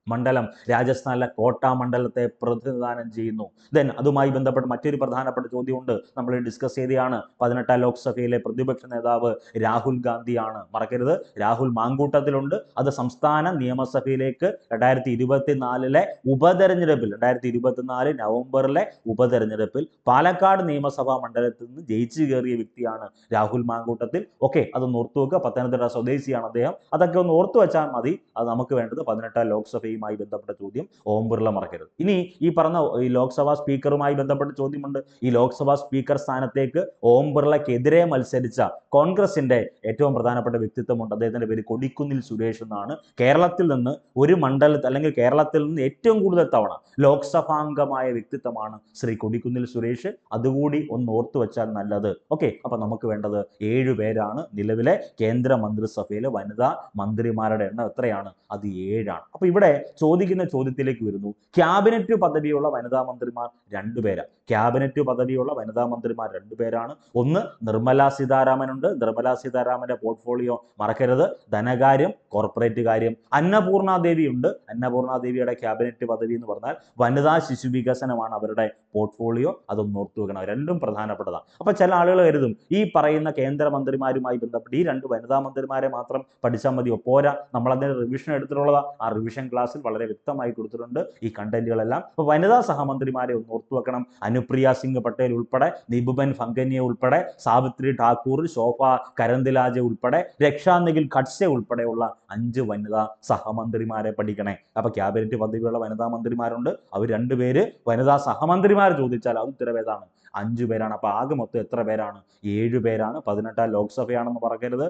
മണ്ഡലം രാജസ്ഥാനിലെ കോട്ട മണ്ഡലത്തെ പ്രതിനിധാനം ചെയ്യുന്നു. ദെൻ അതുമായി ബന്ധപ്പെട്ട് മറ്റൊരു പ്രധാനപ്പെട്ട ചോദ്യമുണ്ട്, നമ്മൾ ഡിസ്കസ് ചെയ്തതാണ്. 18ാം ലോക്സഭയിലെ പ്രതിപക്ഷ നേതാവ് രാഹുൽ ഗാന്ധിയാണ്. മറക്കരുത്, രാഹുൽ മാങ്കൂട്ടത്തിലുണ്ട്. അത് സംസ്ഥാന നിയമസഭയിലേക്ക് 2024 ഉപതെരഞ്ഞെടുപ്പിൽ 2024 നവംബറിലെ ഉപതെരഞ്ഞെടുപ്പിൽ പാലക്കാട് നിയമസഭാ മണ്ഡലത്തിൽ നിന്ന് ജയിച്ചു കയറിയ വ്യക്തിയാണ് രാഹുൽ മാങ്കൂട്ടത്തിൽ. ഓക്കെ, അതൊന്ന് ഓർത്തു വെക്കുക. പത്തനംതിട്ട സ്വദേശിയാണ് അദ്ദേഹം. അതൊക്കെ ഒന്ന് ഓർത്തു വെച്ചാൽ മതി. അത് നമുക്ക് വേണ്ടത് 18ാം ലോക്സഭയിൽ ബന്ധപ്പെട്ട ചോദ്യം. ഓം ബിർള മറക്കരുത്. ഇനി ഈ പറഞ്ഞ ഈ ലോക്സഭാ സ്പീക്കറുമായി ബന്ധപ്പെട്ട ചോദ്യമുണ്ട്. ഈ ലോക്സഭാ സ്പീക്കർ സ്ഥാനത്തേക്ക് ഓം ബിർളക്കെതിരെ മത്സരിച്ച കോൺഗ്രസിന്റെ ഏറ്റവും പ്രധാനപ്പെട്ട വ്യക്തിത്വമുണ്ട്. അദ്ദേഹത്തിന്റെ പേര് കൊടിക്കുന്നിൽ സുരേഷ് എന്നാണ്. കേരളത്തിൽ നിന്ന് ഒരു മണ്ഡലത്തിൽ അല്ലെങ്കിൽ കേരളത്തിൽ നിന്ന് ഏറ്റവും കൂടുതൽ തവണ ലോക്സഭാംഗമായ വ്യക്തിത്വമാണ് ശ്രീ കൊടിക്കുന്നിൽ സുരേഷ്. അതുകൂടി ഒന്ന് ഓർത്തു വെച്ചാൽ നല്ലത്. ഓക്കെ, അപ്പൊ നമുക്ക് വേണ്ടത് 7 പേരാണ്. നിലവിലെ കേന്ദ്ര മന്ത്രിസഭയിലെ വനിതാ മന്ത്രിമാരുടെ എണ്ണം എത്രയാണ്? അത് 7 ആണ്. അപ്പൊ ഇവിടെ ചോദിക്കുന്ന ചോദ്യത്തിലേക്ക് വരുന്നു. ക്യാബിനറ്റ് പദവിയുള്ള വനിതാ മന്ത്രിമാർ 2 പേരാണ്. ക്യാബിനറ്റ് പദവിയുള്ള വനിതാ മന്ത്രിമാർ 2 പേരാണ്. ഒന്ന് നിർമ്മല സീതാരാമൻ ഉണ്ട്. നിർമ്മല സീതാരാമന്റെ പോർട്ട്ഫോളിയോ മറക്കരുത്. ധനകാര്യം, കോർപ്പറേറ്റ് കാര്യം. അന്നപൂർണ ദേവി ഉണ്ട്. അന്നപൂർണ ദേവിയുടെ ക്യാബിനറ്റ് പദവി എന്ന് പറഞ്ഞാൽ വനിതാ ശിശു വികസനമാണ് അവരുടെ പോർട്ട്ഫോളിയോ. അതൊന്ന് ഓർത്തു വെക്കണം. രണ്ടും പ്രധാനപ്പെട്ടതാണ്. അപ്പൊ ചില ആളുകൾ കരുതും ഈ പറയുന്ന കേന്ദ്രമന്ത്രിമാരുമായി ബന്ധപ്പെട്ട് ഈ 2 വനിതാ മന്ത്രിമാരെ മാത്രം പഠിച്ചാൽ മതിയോ? പോരാ, നമ്മൾ അതിന്റെ റിവിഷൻ എടുത്തിട്ടുള്ളതാ. ആ റിവിഷൻ ക്ലാസ്സിൽ വളരെ വ്യക്തമായി കൊടുത്തിട്ടുണ്ട് ഈ കണ്ടന്റുകളെല്ലാം. അപ്പൊ വനിതാ സഹമന്ത്രിമാരെ ഒന്ന് ഓർത്തു വെക്കണം. അനുപ്രിയ സിംഗ് പട്ടേൽ ഉൾപ്പെടെ, നിബുബൻ ഫങ്കനിയ ഉൾപ്പെടെ, സാവിത്രി ഠാക്കൂർ, ശോഭ കരന്ദിലാജെ ഉൾപ്പെടെ, രക്ഷാ നിഖിൽ ഖഡ്സെ ഉൾപ്പെടെയുള്ള 5 വനിതാ സഹമന്ത്രിമാരെ പഠിക്കണേ. അപ്പൊ ക്യാബിനറ്റ് പദവിയുള്ള വനിതാ മന്ത്രിമാരുണ്ട്. അവർ 2 പേര്. വനിതാ സഹമന്ത്രിമാർ ചോദിച്ചാൽ അത് ഉത്തരവേതാണ് 5 പേരാണ്. അപ്പൊ ആകെ മൊത്തം എത്ര പേരാണ്? 7 പേരാണ്. 18ാം ലോക്സഭയാണെന്ന് പറയരുത്.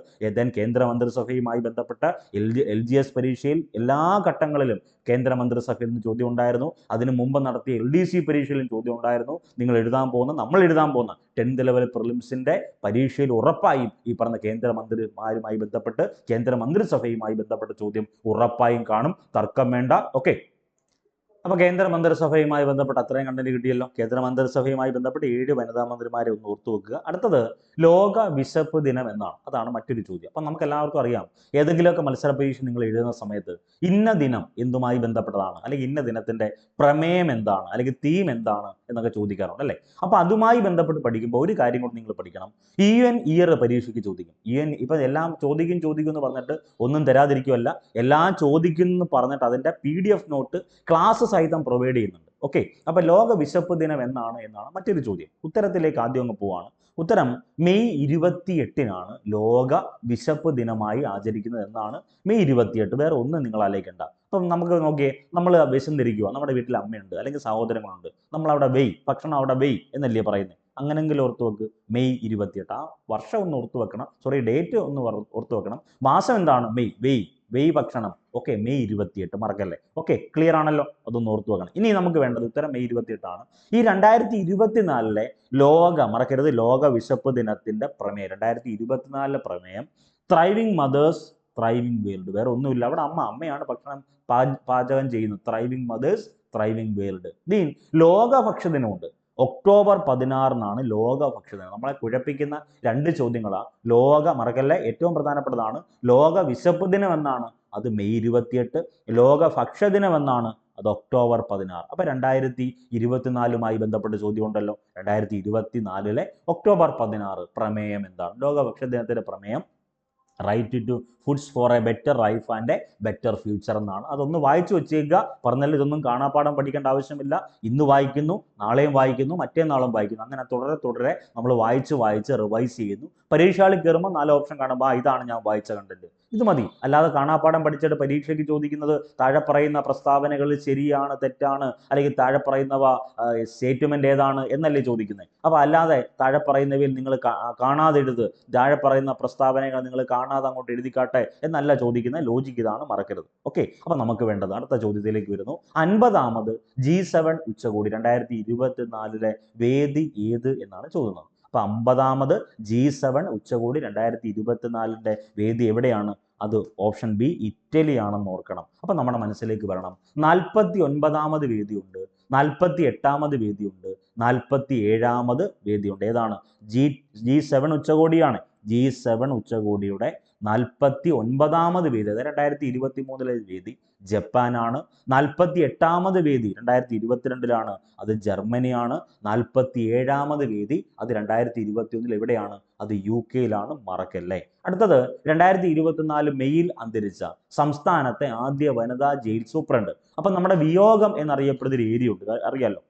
കേന്ദ്രമന്ത്രിസഭയുമായി ബന്ധപ്പെട്ട LGS പരീക്ഷയിൽ എല്ലാ ഘട്ടങ്ങളിലും കേന്ദ്രമന്ത്രിസഭയിൽ നിന്ന് ചോദ്യം ഉണ്ടായിരുന്നു. അതിനു മുമ്പ് നടത്തിയ LDC പരീക്ഷയിലും ചോദ്യം ഉണ്ടായിരുന്നു. നമ്മൾ എഴുതാൻ പോകുന്ന 10th ലെവൽ പ്രിലിംസിന്റെ പരീക്ഷയിൽ ഉറപ്പായും ഈ പറഞ്ഞ കേന്ദ്രമന്ത്രിമാരുമായി ബന്ധപ്പെട്ട് കേന്ദ്രമന്ത്രിസഭയുമായി ബന്ധപ്പെട്ട ചോദ്യം ഉറപ്പായും കാണും. തർക്കം വേണ്ട. ഓക്കെ, അപ്പോൾ കേന്ദ്ര മന്ത്രിസഭയുമായി ബന്ധപ്പെട്ട് അത്രയും കണ്ടന്റ് കിട്ടിയല്ലോ. കേന്ദ്ര മന്ത്രിസഭയുമായി ബന്ധപ്പെട്ട് 7 വനിതാ മന്ത്രിമാരെ ഒന്ന് ഓർത്തു വെക്കുക. അടുത്തത് ലോക വിശപ്പ് ദിനം എന്നാണ്. അതാണ് മറ്റൊരു ചോദ്യം. അപ്പം നമുക്ക് എല്ലാവർക്കും അറിയാം, ഏതെങ്കിലുമൊക്കെ മത്സര പരീക്ഷ നിങ്ങൾ എഴുതുന്ന സമയത്ത് ഇന്ന ദിനം എന്തുമായി ബന്ധപ്പെട്ടതാണ്, അല്ലെങ്കിൽ ഇന്ന ദിനത്തിന്റെ പ്രമേയം എന്താണ്, അല്ലെങ്കിൽ തീം എന്താണ് എന്നൊക്കെ ചോദിക്കാറുണ്ട് അല്ലേ. അപ്പോൾ അതുമായി ബന്ധപ്പെട്ട് പഠിക്കുമ്പോൾ ഒരു കാര്യം കൂടി നിങ്ങൾ പഠിക്കണം. UN ഇയർ പരീക്ഷയ്ക്ക് ചോദിക്കും. UN ഇപ്പം എല്ലാം ചോദിക്കും എന്ന് പറഞ്ഞിട്ട് ഒന്നും തരാതിരിക്കുമല്ല, എല്ലാം ചോദിക്കും എന്ന് പറഞ്ഞിട്ട് അതിൻ്റെ PDF നോട്ട് ക്ലാസ് സഹിതം പ്രൊവൈഡ് ചെയ്യുന്നുണ്ട്. ഓക്കെ, അപ്പൊ ലോക വിശപ്പ് ദിനം എന്നാണ് മറ്റൊരു ചോദ്യം. ഉത്തരത്തിലേക്ക് ആദ്യം അങ്ങ് പോവാണ്. ഉത്തരം മെയ് 28-നാണ് ലോക വിശപ്പ് ദിനമായി ആചരിക്കുന്നത് എന്നാണ്. മെയ് 28. വേറെ ഒന്നും നിങ്ങൾ ആലോചിക്കണ്ട. അപ്പം നമുക്ക് നോക്കിയേ, നമ്മൾ വിശന്നിരിക്കുക, നമ്മുടെ വീട്ടിൽ അമ്മയുണ്ട് അല്ലെങ്കിൽ സഹോദരങ്ങളുണ്ട്, നമ്മൾ അവിടെ ഭക്ഷണം അവിടെ എന്നല്ലേ പറയുന്നത്. അങ്ങനെങ്കിലും ഓർത്തു വെക്ക്, മെയ് 28. ആ വർഷം ഒന്ന് ഓർത്തു വെക്കണം, സോറി ഡേറ്റ് ഒന്ന് ഓർത്തു വെക്കണം. മാസം എന്താണ്? വെയ് ഭക്ഷണം. ഓക്കെ, മെയ് 28 മറക്കല്ലേ. ഓക്കെ, ക്ലിയർ ആണല്ലോ, അതൊന്ന് ഓർത്തു വെക്കണം. ഇനി നമുക്ക് വേണ്ടത് ഉത്തരം മെയ് 28 ഈ 2024 മറക്കരുത്, ലോക വിശപ്പ് ദിനത്തിന്റെ പ്രമേയം, 2024 പ്രമേയം ത്രൈവിംഗ് മദേഴ്സ് ത്രൈവിംഗ് വേൾഡ്. വേറെ ഒന്നുമില്ല, അവിടെ അമ്മയാണ് ഭക്ഷണം പാചകം ചെയ്യുന്നത്. Thriving mothers thriving world. ലോക ഭക്ഷ്യദിനമുണ്ട്. ഒക്ടോബർ 16 ലോക ഭക്ഷ്യദിനം. നമ്മളെ കുഴപ്പിക്കുന്ന 2 ചോദ്യങ്ങളാണ്. മറക്കല്ലേ, ഏറ്റവും പ്രധാനപ്പെട്ടതാണ് ലോക വിശപ്പ് ദിനം എന്നാണ്, അത് മെയ് 28. ലോക ഭക്ഷ്യദിനം എന്നാണ്, അത് ഒക്ടോബർ 16. അപ്പൊ 2024 ബന്ധപ്പെട്ട ചോദ്യം ഉണ്ടല്ലോ. 2024 ഒക്ടോബർ 16 പ്രമേയം എന്താണ്? ലോക ഭക്ഷ്യദിനത്തിന്റെ പ്രമേയം right to foods for a better life and a better future എന്നാണ്. അതൊന്ന് വായിച്ചു വെച്ചേക്കുക. പറഞ്ഞാൽ ഇതൊന്നും കാണാപ്പാഠം പഠിക്കേണ്ട ആവശ്യമില്ല. ഇന്ന് വായിക്കുന്നു, നാളെയും വായിക്കുന്നു, മറ്റേനാളും വായിക്കുന്നു. അങ്ങനെ തുടരെ നമ്മൾ വായിച്ച് റിവൈസ് ചെയ്യുന്നു. പരീക്ഷകളിൽ കയറുമ്പോൾ 4 ഓപ്ഷൻ കാണുമ്പോൾ ഇതാണ് ഞാൻ വായിച്ച കണ്ടന്റ്, ഇത് മതി. അല്ലാതെ കാണാപ്പാഠം പഠിച്ചിട്ട് പരീക്ഷയ്ക്ക് ചോദിക്കുന്നത് താഴെ പറയുന്ന പ്രസ്താവനകളിൽ ശരിയാണ് തെറ്റാണ്, അല്ലെങ്കിൽ താഴെ പറയുന്നവ സ്റ്റേറ്റ്മെന്റ് ഏതാണ് എന്നല്ലേ ചോദിക്കുന്നത്. അപ്പോൾ അല്ലാതെ താഴെ പറയുന്നവയിൽ നിങ്ങൾ കാണാതെ എഴുത്, താഴെ പറയുന്ന പ്രസ്താവനകൾ നിങ്ങൾ കാണാതെ അങ്ങോട്ട് എഴുതിക്കാട്ടെ എന്നല്ല ചോദിക്കുന്നത്. ലോജിക്ക് ഇതാണ്, മറക്കരുത്. ഓക്കെ, അപ്പൊ നമുക്ക് വേണ്ടത് അടുത്ത ചോദ്യത്തിലേക്ക് വരുന്നു. 50ാമത് G7 ഉച്ചകോടി 2024 വേദി ഏത് എന്നാണ് ചോദ്യം. അപ്പൊ 50ാമത് G7 ഉച്ചകോടി 2024 വേദി എവിടെയാണ്? അത് ഓപ്ഷൻ ബി, ഇറ്റലി ആണെന്ന് ഓർക്കണം. അപ്പൊ നമ്മുടെ മനസ്സിലേക്ക് വരണം, 49ാമത് വേദിയുണ്ട്, 48ാമത് വേദിയുണ്ട്, 47ാമത് വേദിയുണ്ട്. ഏതാണ്? G7 ഉച്ചകോടിയാണ്. G7 ഉച്ചകോടിയുടെ 49ാമത് വേദി, അത് 2023 വേദി ജപ്പാനാണ്. 48ാമത് വേദി 2022 അത് ജർമ്മനിയാണ്. 47ാമത് വേദി അത് 2021 എവിടെയാണ്? അത് UK മറക്കല്ലേ. അടുത്തത് 2024 മെയ്യിൽ അന്തരിച്ച സംസ്ഥാനത്തെ ആദ്യ വനിതാ ജയിൽ സൂപ്രണ്ട്. അപ്പൊ നമ്മുടെ വിയോഗം എന്നറിയപ്പെടുന്ന ഒരു ഏരിയ ഉണ്ട്, അറിയാലോ.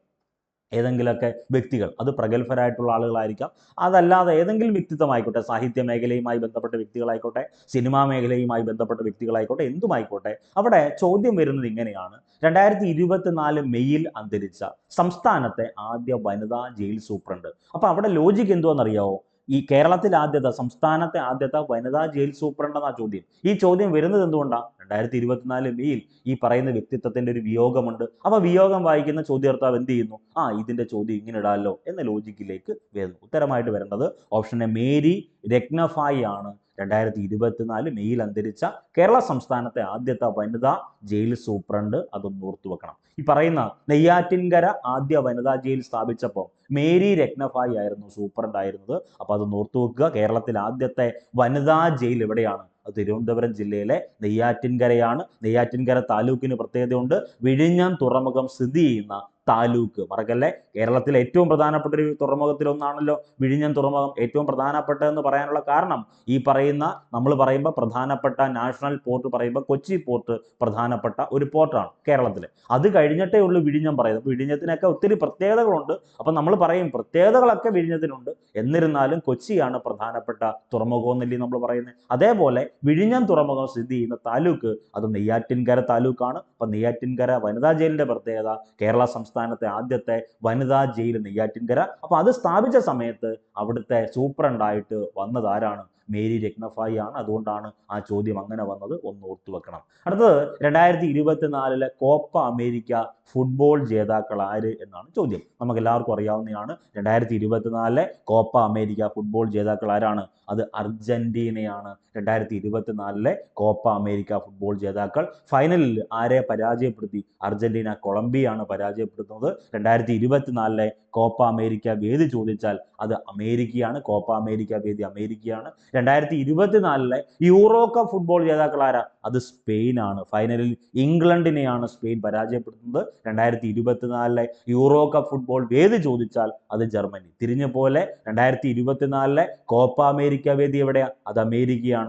ഏതെങ്കിലുമൊക്കെ വ്യക്തികൾ, അത് പ്രഗത്ഭരായിട്ടുള്ള ആളുകളായിരിക്കാം, അതല്ലാതെ ഏതെങ്കിലും വ്യക്തിത്വമായിക്കോട്ടെ, സാഹിത്യ മേഖലയുമായി ബന്ധപ്പെട്ട വ്യക്തികളായിക്കോട്ടെ, സിനിമാ മേഖലയുമായി ബന്ധപ്പെട്ട വ്യക്തികളായിക്കോട്ടെ, എന്തുമായിക്കോട്ടെ, അവിടെ ചോദ്യം വരുന്നത് ഇങ്ങനെയാണ്: 2024 മെയ്യിൽ അന്തരിച്ച സംസ്ഥാനത്തെ ആദ്യ വനിതാ ജയിൽ സൂപ്രണ്ട്. അപ്പൊ അവിടെ ലോജിക്ക് എന്തുവാണെന്നറിയാവോ? ഈ കേരളത്തിൽ സംസ്ഥാനത്തെ ആദ്യത്തെ വനിതാ ജയിൽ സൂപ്രണ്ട് എന്നാ ചോദ്യം. ഈ ചോദ്യം വരുന്നത് എന്തുകൊണ്ടാണ്? 2024 മെയ്യിൽ ഈ പറയുന്ന വ്യക്തിത്വത്തിന്റെ ഒരു വിയോഗമുണ്ട്. അപ്പൊ വിയോഗം വായിക്കുന്ന ചോദ്യാർത്ഥികൾ എന്ത് ചെയ്യുന്നു? ഇതിന്റെ ചോദ്യം ഇങ്ങനെ ഇടാമല്ലോ എന്ന ലോജിക്കിലേക്ക് വരുന്നു. ഉത്തരമായിട്ട് വരേണ്ടത് ഓപ്ഷൻ എ, മേരി രത്നഫായി ആണ് 2024 മെയ്യിൽ അന്തരിച്ച കേരള സംസ്ഥാനത്തെ ആദ്യത്തെ വനിതാ ജയിൽ സൂപ്രണ്ട്. അതൊന്ന് ഓർത്തു വെക്കണം. ഈ പറയുന്ന നെയ്യാറ്റിൻകര ആദ്യ വനിതാ ജയിൽ സ്ഥാപിച്ചപ്പോൾ മേരി രത്നഫായി ആയിരുന്നു സൂപ്രണ്ട് ആയിരുന്നത്. അപ്പൊ അതൊന്ന് ഓർത്തു വെക്കുക. കേരളത്തിൽ ആദ്യത്തെ വനിതാ ജയിൽ എവിടെയാണ്? അത് തിരുവനന്തപുരം ജില്ലയിലെ നെയ്യാറ്റിൻകരയാണ്. നെയ്യാറ്റിൻകര താലൂക്കിന് പ്രത്യേകതയുണ്ട്. വിഴിഞ്ഞം തുറമുഖം സ്ഥിതി ചെയ്യുന്ന താലൂക്ക്, മറക്കല്ലേ. കേരളത്തിലെ ഏറ്റവും പ്രധാനപ്പെട്ട ഒരു തുറമുഖത്തിലൊന്നാണല്ലോ വിഴിഞ്ഞം തുറമുഖം. ഏറ്റവും പ്രധാനപ്പെട്ടതെന്ന് പറയാനുള്ള കാരണം, ഈ പറയുന്ന നമ്മൾ പറയുമ്പോൾ പ്രധാനപ്പെട്ട നാഷണൽ പോർട്ട് പറയുമ്പോൾ കൊച്ചി പോർട്ട് പ്രധാനപ്പെട്ട ഒരു പോർട്ടാണ് കേരളത്തിൽ. അത് കഴിഞ്ഞിട്ടേ ഉള്ളൂ വിഴിഞ്ഞം പറയുന്നത്. വിഴിഞ്ഞത്തിനൊക്കെ ഒത്തിരി പ്രത്യേകതകളുണ്ട്. അപ്പം നമ്മൾ പറയും പ്രത്യേകതകളൊക്കെ വിഴിഞ്ഞത്തിനുണ്ട്, എന്നിരുന്നാലും കൊച്ചിയാണ് പ്രധാനപ്പെട്ട തുറമുഖം എന്നല്ലേ നമ്മൾ പറയുന്നത്. അതേപോലെ വിഴിഞ്ഞം തുറമുഖം സ്ഥിതി ചെയ്യുന്ന താലൂക്ക് അത് നെയ്യാറ്റിൻകര താലൂക്കാണ്. അപ്പം നെയ്യാറ്റിൻകര വനിതാ ജയിലിന്റെ പ്രത്യേകത, കേരള സംസ്ഥാനത്തെ ആദ്യത്തെ വനിതാ ജയിൽ നെയ്യാറ്റിൻകര. അപ്പൊ അത് സ്ഥാപിച്ച സമയത്ത് അവിടുത്തെ സൂപ്രണ്ടായിട്ട് വന്നത് ആരാണ്? മേരി രത്നഫായി ആണ്. അതുകൊണ്ടാണ് ആ ചോദ്യം അങ്ങനെ വന്നത്, ഒന്ന് ഓർത്തു വെക്കണം. അടുത്തത് 2024 കോപ്പ അമേരിക്ക ഫുട്ബോൾ ജേതാക്കൾ ആര് എന്നാണ് ചോദ്യം. നമുക്ക് എല്ലാവർക്കും അറിയാവുന്നതാണ്, 2024 കോപ്പ അമേരിക്ക ഫുട്ബോൾ ജേതാക്കൾ ആരാണ്? അത് അർജന്റീനയാണ്. 2024 കോപ്പ അമേരിക്ക ഫുട്ബോൾ ജേതാക്കൾ. ഫൈനലിൽ ആരെ പരാജയപ്പെടുത്തി? അർജന്റീന കൊളംബിയയാണ് പരാജയപ്പെടുത്തുന്നത്. 2024 കോപ്പ അമേരിക്ക വേദി ചോദിച്ചാൽ അത് അമേരിക്കയാണ്. കോപ്പ അമേരിക്ക വേദി അമേരിക്കയാണ്. 2024 യൂറോ കപ്പ് ഫുട്ബോൾ ജേതാക്കൾ ആരാ? അത് സ്പെയിനാണ്. ഫൈനലിൽ ഇംഗ്ലണ്ടിനെയാണ് സ്പെയിൻ പരാജയപ്പെടുത്തുന്നത്. 2024 യൂറോ കപ്പ് ഫുട്ബോൾ വേദി ചോദിച്ചാൽ അത് ജർമ്മനി. തിരിഞ്ഞ പോലെ 2024 കോപ്പ അമേരിക്ക വേദി എവിടെയാ? അത് അമേരിക്കയാണ്.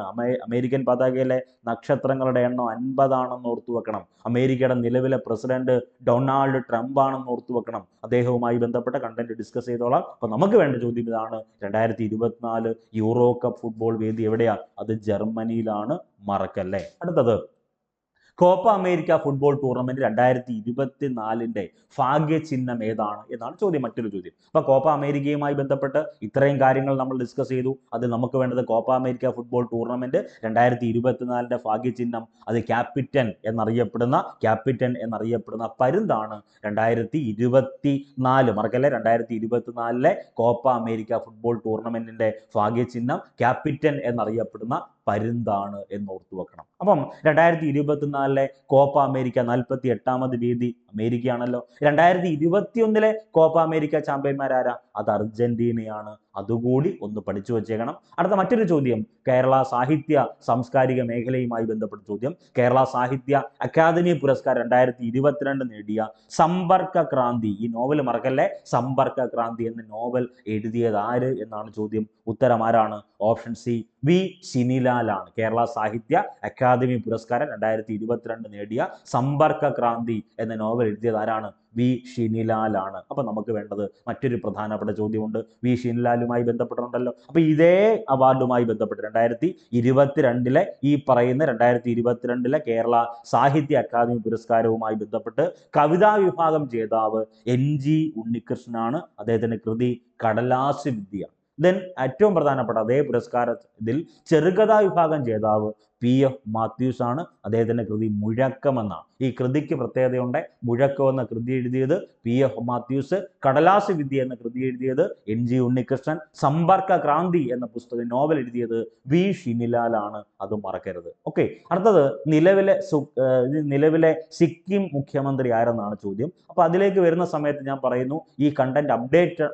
അമേരിക്കൻ പതാകയിലെ നക്ഷത്രങ്ങളുടെ എണ്ണം 50 ആണെന്ന് ഓർത്തു വെക്കണം. അമേരിക്കയുടെ നിലവിലെ പ്രസിഡന്റ് ഡൊണാൾഡ് ട്രംപ് ആണെന്ന് ഓർത്തു വെക്കണം. അദ്ദേഹവുമായി ബന്ധപ്പെട്ട കണ്ടന്റ് ഡിസ്കസ് ചെയ്തോളാം. അപ്പൊ നമുക്ക് വേണ്ട ചോദ്യം ഇതാണ്: 2024 യൂറോ കപ്പ് ഫുട്ബോൾ വേദി എവിടെയാ? അത് ജർമ്മനിയിലാണ്. മറക്കല്ലേ. അടുത്തത്, കോപ്പ അമേരിക്ക ഫുട്ബോൾ ടൂർണമെന്റ് 2024 ഭാഗ്യചിഹ്നം ഏതാണ് എന്നാണ് ചോദ്യം. മറ്റൊരു ചോദ്യം. അപ്പൊ കോപ്പ അമേരിക്കയുമായി ബന്ധപ്പെട്ട് ഇത്രയും കാര്യങ്ങൾ നമ്മൾ ഡിസ്കസ് ചെയ്തു. അത് നമുക്ക് വേണ്ടത് കോപ്പ അമേരിക്ക ഫുട്ബോൾ ടൂർണമെന്റ് 2024 ഭാഗ്യചിഹ്നം അത് ക്യാപിറ്റൻ എന്നറിയപ്പെടുന്ന പരുന്താണ്. 2024 മറക്കല്ലേ, 2024 കോപ്പ അമേരിക്ക ഫുട്ബോൾ ടൂർണമെന്റിന്റെ ഭാഗ്യചിഹ്നം ക്യാപിറ്റൻ എന്നറിയപ്പെടുന്ന പരുന്താണ് എന്ന് ഓർത്തു വെക്കണം. അപ്പം 2024 കോപ്പ അമേരിക്ക 48ാമത് വേദി അമേരിക്കയാണല്ലോ. 2021 കോപ്പ അമേരിക്ക ചാമ്പ്യന്മാരാരാ? അത് അർജന്റീനയാണ്. അതുകൂടി ഒന്ന് പഠിച്ചു വെച്ചേക്കണം. അടുത്ത മറ്റൊരു ചോദ്യം കേരള സാഹിത്യ സാംസ്കാരിക മേഖലയുമായി ബന്ധപ്പെട്ട ചോദ്യം. കേരള സാഹിത്യ അക്കാദമി പുരസ്കാരം 2022 നേടിയ സമ്പർക്ക ക്രാന്തി, ഈ നോവൽ മറക്കല്ലേ, സമ്പർക്ക ക്രാന്തി എന്ന നോവൽ എഴുതിയത് ആര് എന്നാണ് ചോദ്യം. ഉത്തരം ആരാണ്? ഓപ്ഷൻ സി, വി ശിനിലാലാണ്. കേരള സാഹിത്യ അക്കാദമി പുരസ്കാരം 2022 നേടിയ സമ്പർക്ക ക്രാന്തി എന്ന നോവൽ എഴുതിയത് ആരാണ്? വി ശിനിലാലാണ്. അപ്പൊ നമുക്ക് വേണ്ടത് മറ്റൊരു പ്രധാനപ്പെട്ട ചോദ്യമുണ്ട്, വി ശിനിലാലുമായി ബന്ധപ്പെട്ടുണ്ടല്ലോ. അപ്പൊ ഇതേ അവാർഡുമായി ബന്ധപ്പെട്ട് 2022 ഈ പറയുന്ന 2022 കേരള സാഹിത്യ അക്കാദമി പുരസ്കാരവുമായി ബന്ധപ്പെട്ട് കവിതാ വിഭാഗം ജേതാവ് NG ഉണ്ണികൃഷ്ണനാണ്. അദ്ദേഹത്തിന്റെ കൃതി കടലാസ് വിദ്യ. ദെൻ ഏറ്റവും പ്രധാനപ്പെട്ട അതേ പുരസ്കാരത്തിൽ ചെറുകഥാ വിഭാഗം ജേതാവ് PF മാത്യൂസ് ആണ്. അദ്ദേഹത്തിന്റെ കൃതി മുഴക്കം എന്നാണ്. ഈ കൃതിക്ക് പ്രത്യേകതയുണ്ട്. മുഴക്കം എന്ന കൃതി എഴുതിയത് PF മാത്യൂസ്, കടലാസ് വിദ്യ എന്ന കൃതി എഴുതിയത് NG ഉണ്ണികൃഷ്ണൻ, സമ്പർക്ക ക്രാന്തി എന്ന പുസ്തകം നോവൽ എഴുതിയത് വി ശിനിലാലാണ്. അതും മറക്കരുത്. ഓക്കെ. അടുത്തത് നിലവിലെ സിക്കിം മുഖ്യമന്ത്രി ആരെന്നാണ് ചോദ്യം. അപ്പൊ അതിലേക്ക് വരുന്ന സമയത്ത് ഞാൻ പറയുന്നു, ഈ കണ്ടന്റ്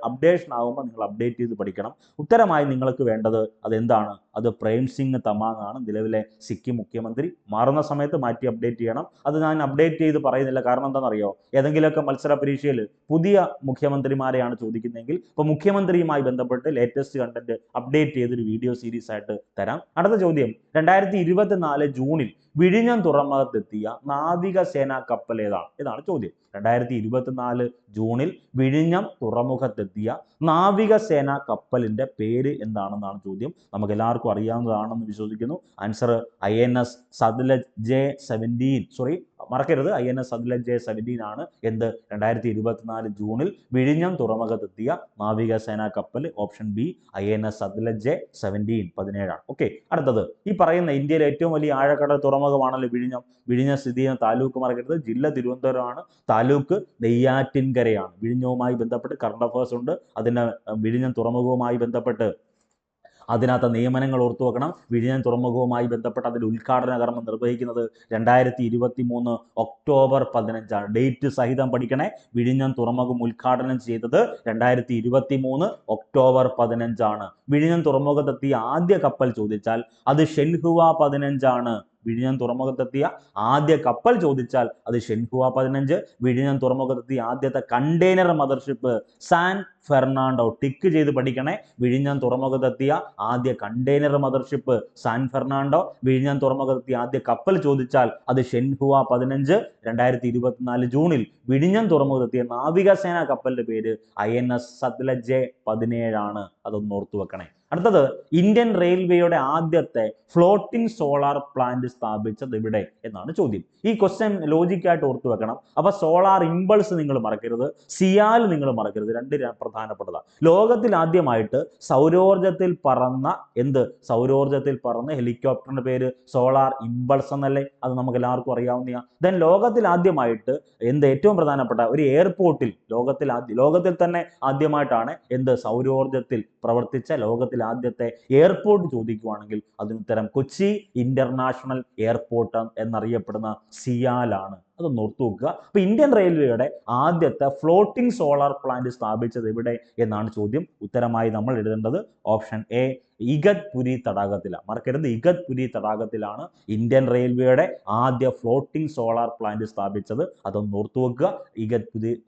അപ്ഡേഷൻ ആകുമ്പോൾ നിങ്ങൾ അപ്ഡേറ്റ് ചെയ്ത് പഠിക്കണം. ഉത്തരമായി നിങ്ങൾക്ക് വേണ്ടത് അതെന്താണ്? അത് പ്രേം സിംഗ് തമാങ് ആണ്, നിലവിലെ സിക്കിം മുഖ്യമന്ത്രി. മാറുന്ന സമയത്ത് മാറ്റി അപ്ഡേറ്റ് ചെയ്യണം. അത് ഞാൻ അപ്ഡേറ്റ് ചെയ്ത് പറയുന്നില്ല. കാരണം എന്താണെന്നറിയോ? ഏതെങ്കിലുമൊക്കെ മത്സര പരീക്ഷയിൽ പുതിയ മുഖ്യമന്ത്രിമാരെയാണ് ചോദിക്കുന്നതെങ്കിൽ ഇപ്പോൾ മുഖ്യമന്ത്രിയുമായി ബന്ധപ്പെട്ട് ലേറ്റസ്റ്റ് കണ്ടന്റ് അപ്ഡേറ്റ് ചെയ്തൊരു വീഡിയോ സീരീസ് ആയിട്ട് തരാം. അടുത്ത ചോദ്യം, 2024 ജൂണിൽ വിഴിഞ്ഞം തുറമുഖത്തെത്തിയ നാവികസേനാ കപ്പൽ ഏതാണ്? ഇതാണ് ചോദ്യം. 2024 ജൂണിൽ വിഴിഞ്ഞം തുറമുഖത്തെത്തിയ നാവികസേനാ കപ്പലിന്റെ പേര് എന്താണെന്നാണ് ചോദ്യം. നമുക്ക് എല്ലാവർക്കും അറിയാവുന്നതാണെന്ന് വിശ്വസിക്കുന്നു. Answer INS Sutlej J17. മറക്കരുത്, INS സത്ലജ് J17 ആണ്. എന്ത്? 2024 ജൂണിൽ വിഴിഞ്ഞം തുറമുഖത്തെത്തിയ നാവികസേനാ കപ്പൽ. Option B, INS Sutlej J17 17ആണ്. ഓക്കെ. അടുത്തത്, ഈ പറയുന്ന ഇന്ത്യയിലെ ഏറ്റവും വലിയ ആഴക്കടൽ തുറമുഖമാണല്ലോ വിഴിഞ്ഞം. വിഴിഞ്ഞം സ്ഥിതി ചെയ്യുന്ന താലൂക്ക് മറക്കരുത്, ജില്ല തിരുവനന്തപുരമാണ്, താലൂക്ക് നെയ്യാറ്റിൻകരയാണ്. വിഴിഞ്ഞവുമായി ബന്ധപ്പെട്ട് കറണ്ട് അഫയേഴ്സ് ഉണ്ട്. അതിന് വിഴിഞ്ഞം തുറമുഖവുമായി ബന്ധപ്പെട്ട് അതിനകത്ത് നിയമനങ്ങൾ ഓർത്തു വെക്കണം. വിഴിഞ്ഞം തുറമുഖവുമായി ബന്ധപ്പെട്ട് അതിൻ്റെ ഉദ്ഘാടന കർമ്മം നിർവഹിക്കുന്നത് 2023 ഒക്ടോബർ 15ആണ്. ഡേറ്റ് സഹിതം പഠിക്കണേ. വിഴിഞ്ഞം തുറമുഖം ഉദ്ഘാടനം ചെയ്തത് 2023 ഒക്ടോബർ 15ആണ്. വിഴിഞ്ഞം തുറമുഖത്തെത്തിയ ആദ്യ കപ്പൽ ചോദിച്ചാൽ അത് ഷെൻഹുവ 15 ആണ്. വിഴിഞ്ഞം തുറമുഖത്തെത്തിയ ആദ്യ കപ്പൽ ചോദിച്ചാൽ അത് ഷെൻഹുവ 15. വിഴിഞ്ഞം തുറമുഖത്തെത്തിയ ആദ്യത്തെ container mothership San Fernando. Tick ചെയ്ത് പഠിക്കണേ. വിഴിഞ്ഞം തുറമുഖത്തെത്തിയ ആദ്യ കണ്ടെയ്നർ മദർഷിപ്പ് സാൻ ഫെർണാണ്ടോ. വിഴിഞ്ഞം തുറമുഖത്തെത്തിയ ആദ്യ കപ്പൽ ചോദിച്ചാൽ അത് ഷെൻഹുവ 15. 2024 ജൂണിൽ വിഴിഞ്ഞം തുറമുഖത്തെത്തിയ നാവികസേനാ കപ്പലിന്റെ പേര് INS സത്ലജ് J17 ആണ്. അതൊന്ന് ഓർത്തു വെക്കണേ. അടുത്തത്, ഇന്ത്യൻ റെയിൽവേയുടെ ആദ്യത്തെ ഫ്ലോട്ടിംഗ് സോളാർ പ്ലാന്റ് സ്ഥാപിച്ചത് എവിടെ എന്നാണ് ചോദ്യം. ഈ ക്വസ്റ്റ്യൻ ലോജിക്കായിട്ട് ഓർത്തു വെക്കണം. അപ്പൊ സോളാർ ഇമ്പൾസ് നിങ്ങൾ മറക്കരുത്, സിയാൽ നിങ്ങൾ മറക്കരുത്. രണ്ട് പ്രധാനപ്പെട്ടതാണ്. ലോകത്തിൽ ആദ്യമായിട്ട് സൗരോർജത്തിൽ പറന്ന ഹെലികോപ്റ്ററിന്റെ പേര് സോളാർ ഇമ്പൾസ് എന്നല്ലേ? അത് നമുക്ക് എല്ലാവർക്കും അറിയാവുന്നതാണ്. ദെൻ ലോകത്തിൽ ആദ്യമായിട്ട് ഏറ്റവും പ്രധാനപ്പെട്ട ഒരു എയർപോർട്ടിൽ ലോകത്തിൽ തന്നെ ആദ്യമായിട്ടാണ് സൗരോർജത്തിൽ പ്രവർത്തിച്ച ലോകത്തിൽ ആദ്യത്തെ എയർപോർട്ട് ചോദിക്കുവാണെങ്കിൽ അതിനുത്തരം കൊച്ചി ഇന്റർനാഷണൽ എയർപോർട്ട് എന്നറിയപ്പെടുന്ന സിയാലാണ്. അതൊന്ന് ഓർത്തു വെക്കുക. അപ്പൊ ഇന്ത്യൻ റെയിൽവേയുടെ ആദ്യത്തെ ഫ്ലോട്ടിംഗ് സോളാർ പ്ലാന്റ് സ്ഥാപിച്ചത് എവിടെ എന്നാണ് ചോദ്യം. ഉത്തരമായി നമ്മൾ എഴുതേണ്ടത് ഓപ്ഷൻ എ, ഇഗത്പുരി തടാകത്തിലാണ്. മറക്കരുത്, ഇഗത്പുരി തടാകത്തിലാണ് ഇന്ത്യൻ റെയിൽവേയുടെ ആദ്യ ഫ്ലോട്ടിംഗ് സോളാർ പ്ലാന്റ് സ്ഥാപിച്ചത്. അതൊന്ന് ഓർത്തു വെക്കുക.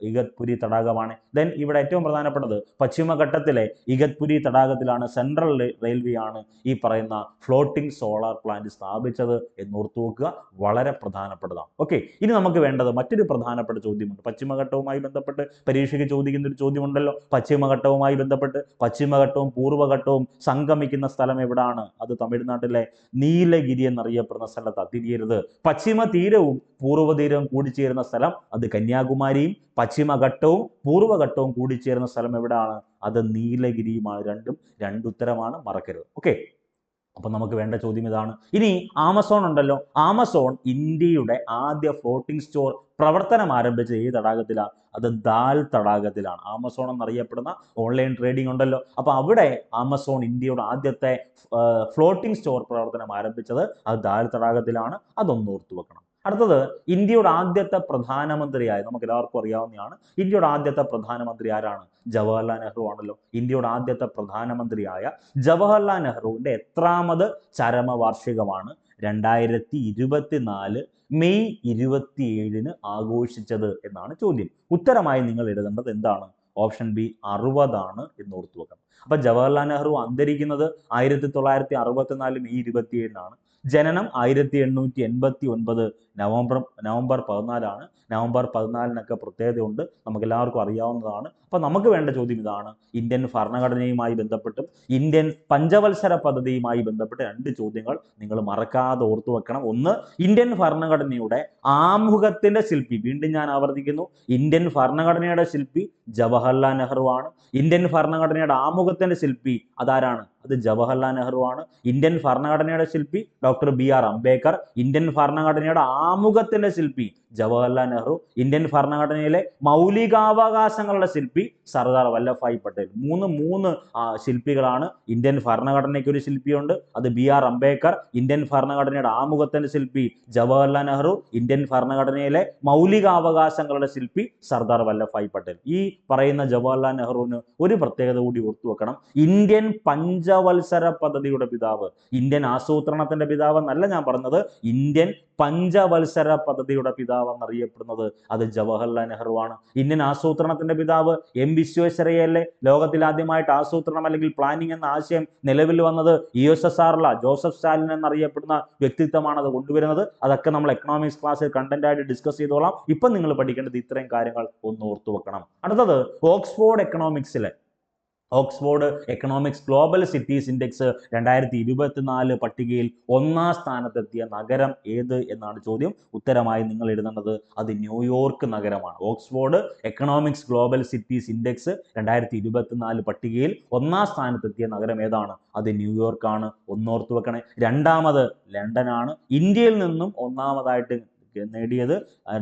ഇഗത്പുരി തടാകമാണ്. ദെൻ ഇവിടെ ഏറ്റവും പ്രധാനപ്പെട്ടത് പശ്ചിമഘട്ടത്തിലെ ഇഗത്പുരി തടാകത്തിലാണ് സെൻട്രൽ റെയിൽവേ ആണ് ഈ പറയുന്ന ഫ്ലോട്ടിംഗ് സോളാർ പ്ലാന്റ് സ്ഥാപിച്ചത് എന്ന് ഓർത്തു വെക്കുക. വളരെ പ്രധാനപ്പെട്ടതാണ്. ഓക്കെ, ഇനി നമുക്ക് വേണ്ടത് മറ്റൊരു പ്രധാനപ്പെട്ട ചോദ്യമുണ്ട്. പശ്ചിമഘട്ടവുമായി ബന്ധപ്പെട്ട് പരീക്ഷയ്ക്ക് ചോദിക്കുന്ന ഒരു ചോദ്യമുണ്ടല്ലോ. പശ്ചിമഘട്ടവുമായി ബന്ധപ്പെട്ട് പശ്ചിമഘട്ടവും പൂർവ്വഘട്ടവും സംഗമിക്കുന്ന സ്ഥലം എവിടാണ്? അത് തമിഴ്നാട്ടിലെ നീലഗിരി എന്നറിയപ്പെടുന്ന സ്ഥലത്താണ്. തിരിയരുത്. പശ്ചിമ തീരവും പൂർവ്വ തീരവും കൂടിച്ചേരുന്ന സ്ഥലം അത് കന്യാകുമാരിയും, പശ്ചിമഘട്ടവും പൂർവ്വഘട്ടവും കൂടിച്ചേരുന്ന സ്ഥലം എവിടാണ്? അത് നീലഗിരിയുമാണ്. രണ്ടുത്തരമാണ്, മറക്കരുത്. ഓക്കെ, അപ്പൊ നമുക്ക് വേണ്ട ചോദ്യം ഇതാണ്. ഇനി ആമസോൺ ഉണ്ടല്ലോ. ആമസോൺ ഇന്ത്യയുടെ ആദ്യ ഫ്ലോട്ടിംഗ് സ്റ്റോർ പ്രവർത്തനം ആരംഭിച്ച ഈ തടാകത്തിലാണ്. അത് ദാൽ തടാകത്തിലാണ്. ആമസോൺ എന്നറിയപ്പെടുന്ന ഓൺലൈൻ ട്രേഡിംഗ് ഉണ്ടല്ലോ. അപ്പൊ അവിടെ ആമസോൺ ഇന്ത്യയുടെ ആദ്യത്തെ ഫ്ലോട്ടിംഗ് സ്റ്റോർ പ്രവർത്തനം ആരംഭിച്ചത് അത് ദാൽ തടാകത്തിലാണ്. അതൊന്ന് ഓർത്തു വെക്കണം. അടുത്തത് ഇന്ത്യയുടെ ആദ്യത്തെ പ്രധാനമന്ത്രിയായ, നമുക്ക് എല്ലാവർക്കും അറിയാവുന്നതാണ്, ഇന്ത്യയുടെ ആദ്യത്തെ പ്രധാനമന്ത്രി ആരാണ്? ജവഹർലാൽ നെഹ്റു ആണല്ലോ. ഇന്ത്യയുടെ ആദ്യത്തെ പ്രധാനമന്ത്രിയായ ജവഹർലാൽ നെഹ്റുവിന്റെ എത്രാമത് ചരമവാർഷികമാണ് 2024 മെയ് 27 ആഘോഷിച്ചത് എന്നാണ് ചോദ്യം. ഉത്തരമായി നിങ്ങൾ എഴുതേണ്ടത് എന്താണ്? ഓപ്ഷൻ ബി 60 ആണ് എന്ന് ഓർത്തു വെക്കണം. അപ്പൊ ജവഹർലാൽ നെഹ്റു അന്തരിക്കുന്നത് 1964 മെയ് 27 ജനനം 1889 നവംബർ 14 നവംബർ 14 പ്രത്യേകതയുണ്ട്, നമുക്ക് എല്ലാവർക്കും അറിയാവുന്നതാണ്. അപ്പൊ നമുക്ക് വേണ്ട ചോദ്യം ഇതാണ്. ഇന്ത്യൻ ഭരണഘടനയുമായി ബന്ധപ്പെട്ടും ഇന്ത്യൻ പഞ്ചവത്സര പദ്ധതിയുമായി ബന്ധപ്പെട്ട് രണ്ട് ചോദ്യങ്ങൾ നിങ്ങൾ മറക്കാതെ ഓർത്തു വെക്കണം. ഒന്ന്, ഇന്ത്യൻ ഭരണഘടനയുടെ ആമുഖത്തിന്റെ ശില്പി, വീണ്ടും ഞാൻ ആവർത്തിക്കുന്നു, ഇന്ത്യൻ ഭരണഘടനയുടെ ശില്പി ജവഹർലാൽ നെഹ്റു ആണ്. ഇന്ത്യൻ ഭരണഘടനയുടെ ആമുഖത്തിന്റെ ശില്പി അതാരാണ്? അത് ജവഹർലാൽ നെഹ്റു ആണ്. ഇന്ത്യൻ ഭരണഘടനയുടെ ശില്പി ഡോക്ടർ BR അംബേദ്കർ. ഇന്ത്യൻ ഭരണഘടനയുടെ ആമുഖത്തിന്റെ ശില്പി ജവഹർലാൽ നെഹ്റു. ഇന്ത്യൻ ഭരണഘടനയിലെ മൗലികാവകാശങ്ങളുടെ ശില്പി സർദാർ വല്ലഭായ് പട്ടേൽ. മൂന്ന് ശില്പികളാണ്. ഇന്ത്യൻ ഭരണഘടനയ്ക്ക് ഒരു ശില്പിയുണ്ട്, അത് BR അംബേദ്കർ. ഇന്ത്യൻ ഭരണഘടനയുടെ ആമുഖത്തിന്റെ ശില്പി ജവഹർലാൽ നെഹ്റു. ഇന്ത്യൻ ഭരണഘടനയിലെ മൗലികാവകാശങ്ങളുടെ ശില്പി സർദാർ വല്ലഭായ് പട്ടേൽ. ഈ പറയുന്ന ജവഹർലാൽ നെഹ്റുവിന് ഒരു പ്രത്യേകത കൂടി ഓർത്തു വെക്കണം. ഇന്ത്യൻ പഞ്ചവത്സര പദ്ധതിയുടെ പിതാവ്, ഇന്ത്യൻ ആസൂത്രണത്തിന്റെ പിതാവ് എന്നല്ല ഞാൻ പറഞ്ഞത്, ഇന്ത്യൻ പഞ്ചവത്സര പദ്ധതിയുടെ പിതാവ് എന്നറിയപ്പെടുന്നത് അത് ജവഹർലാൽ നെഹ്റു ആണ്. ഇന്ത്യൻ ആസൂത്രണത്തിന്റെ പിതാവ് M വിശ്വേശ്വരയ്യല്ലേ? ലോകത്തിൽ ആദ്യമായിട്ട് ആസൂത്രണം അല്ലെങ്കിൽ പ്ലാനിംഗ് എന്ന ആശയം നിലവിൽ വന്നത് USSR ജോസഫ് സ്റ്റാലിൻ എന്നറിയപ്പെടുന്ന വ്യക്തിത്വമാണ് അത് കൊണ്ടുവരുന്നത്. അതൊക്കെ നമ്മൾ എക്കണോമിക്സ് ക്ലാസ്സിൽ കണ്ടന്റ് ആയിട്ട് ഡിസ്കസ് ചെയ്തോളാം. ഇപ്പം നിങ്ങൾ പഠിക്കേണ്ടത് ഇത്രയും കാര്യങ്ങൾ ഒന്ന് ഓർത്തു വെക്കണം. അടുത്തത് Oxford economics global cities index 2024 പട്ടികയിൽ 1ാം സ്ഥാനത്തെത്തിയ നഗരം ഏത് എന്നാണ് ചോദ്യം. ഉത്തരമായി നിങ്ങൾ എഴുതേണ്ടത് അത് ന്യൂയോർക്ക് നഗരമാണ്. Oxford economics global cities index 2024 പട്ടികയിൽ 1ാം സ്ഥാനത്തെത്തിയ നഗരം ഏതാണ്? അത് ന്യൂയോർക്കാണ്. ഒന്നോർത്ത് വെക്കണേ. രണ്ടാമത് ലണ്ടൻ ആണ്. ഇന്ത്യയിൽ നിന്നും ഒന്നാമതായിട്ട് നേടിയത്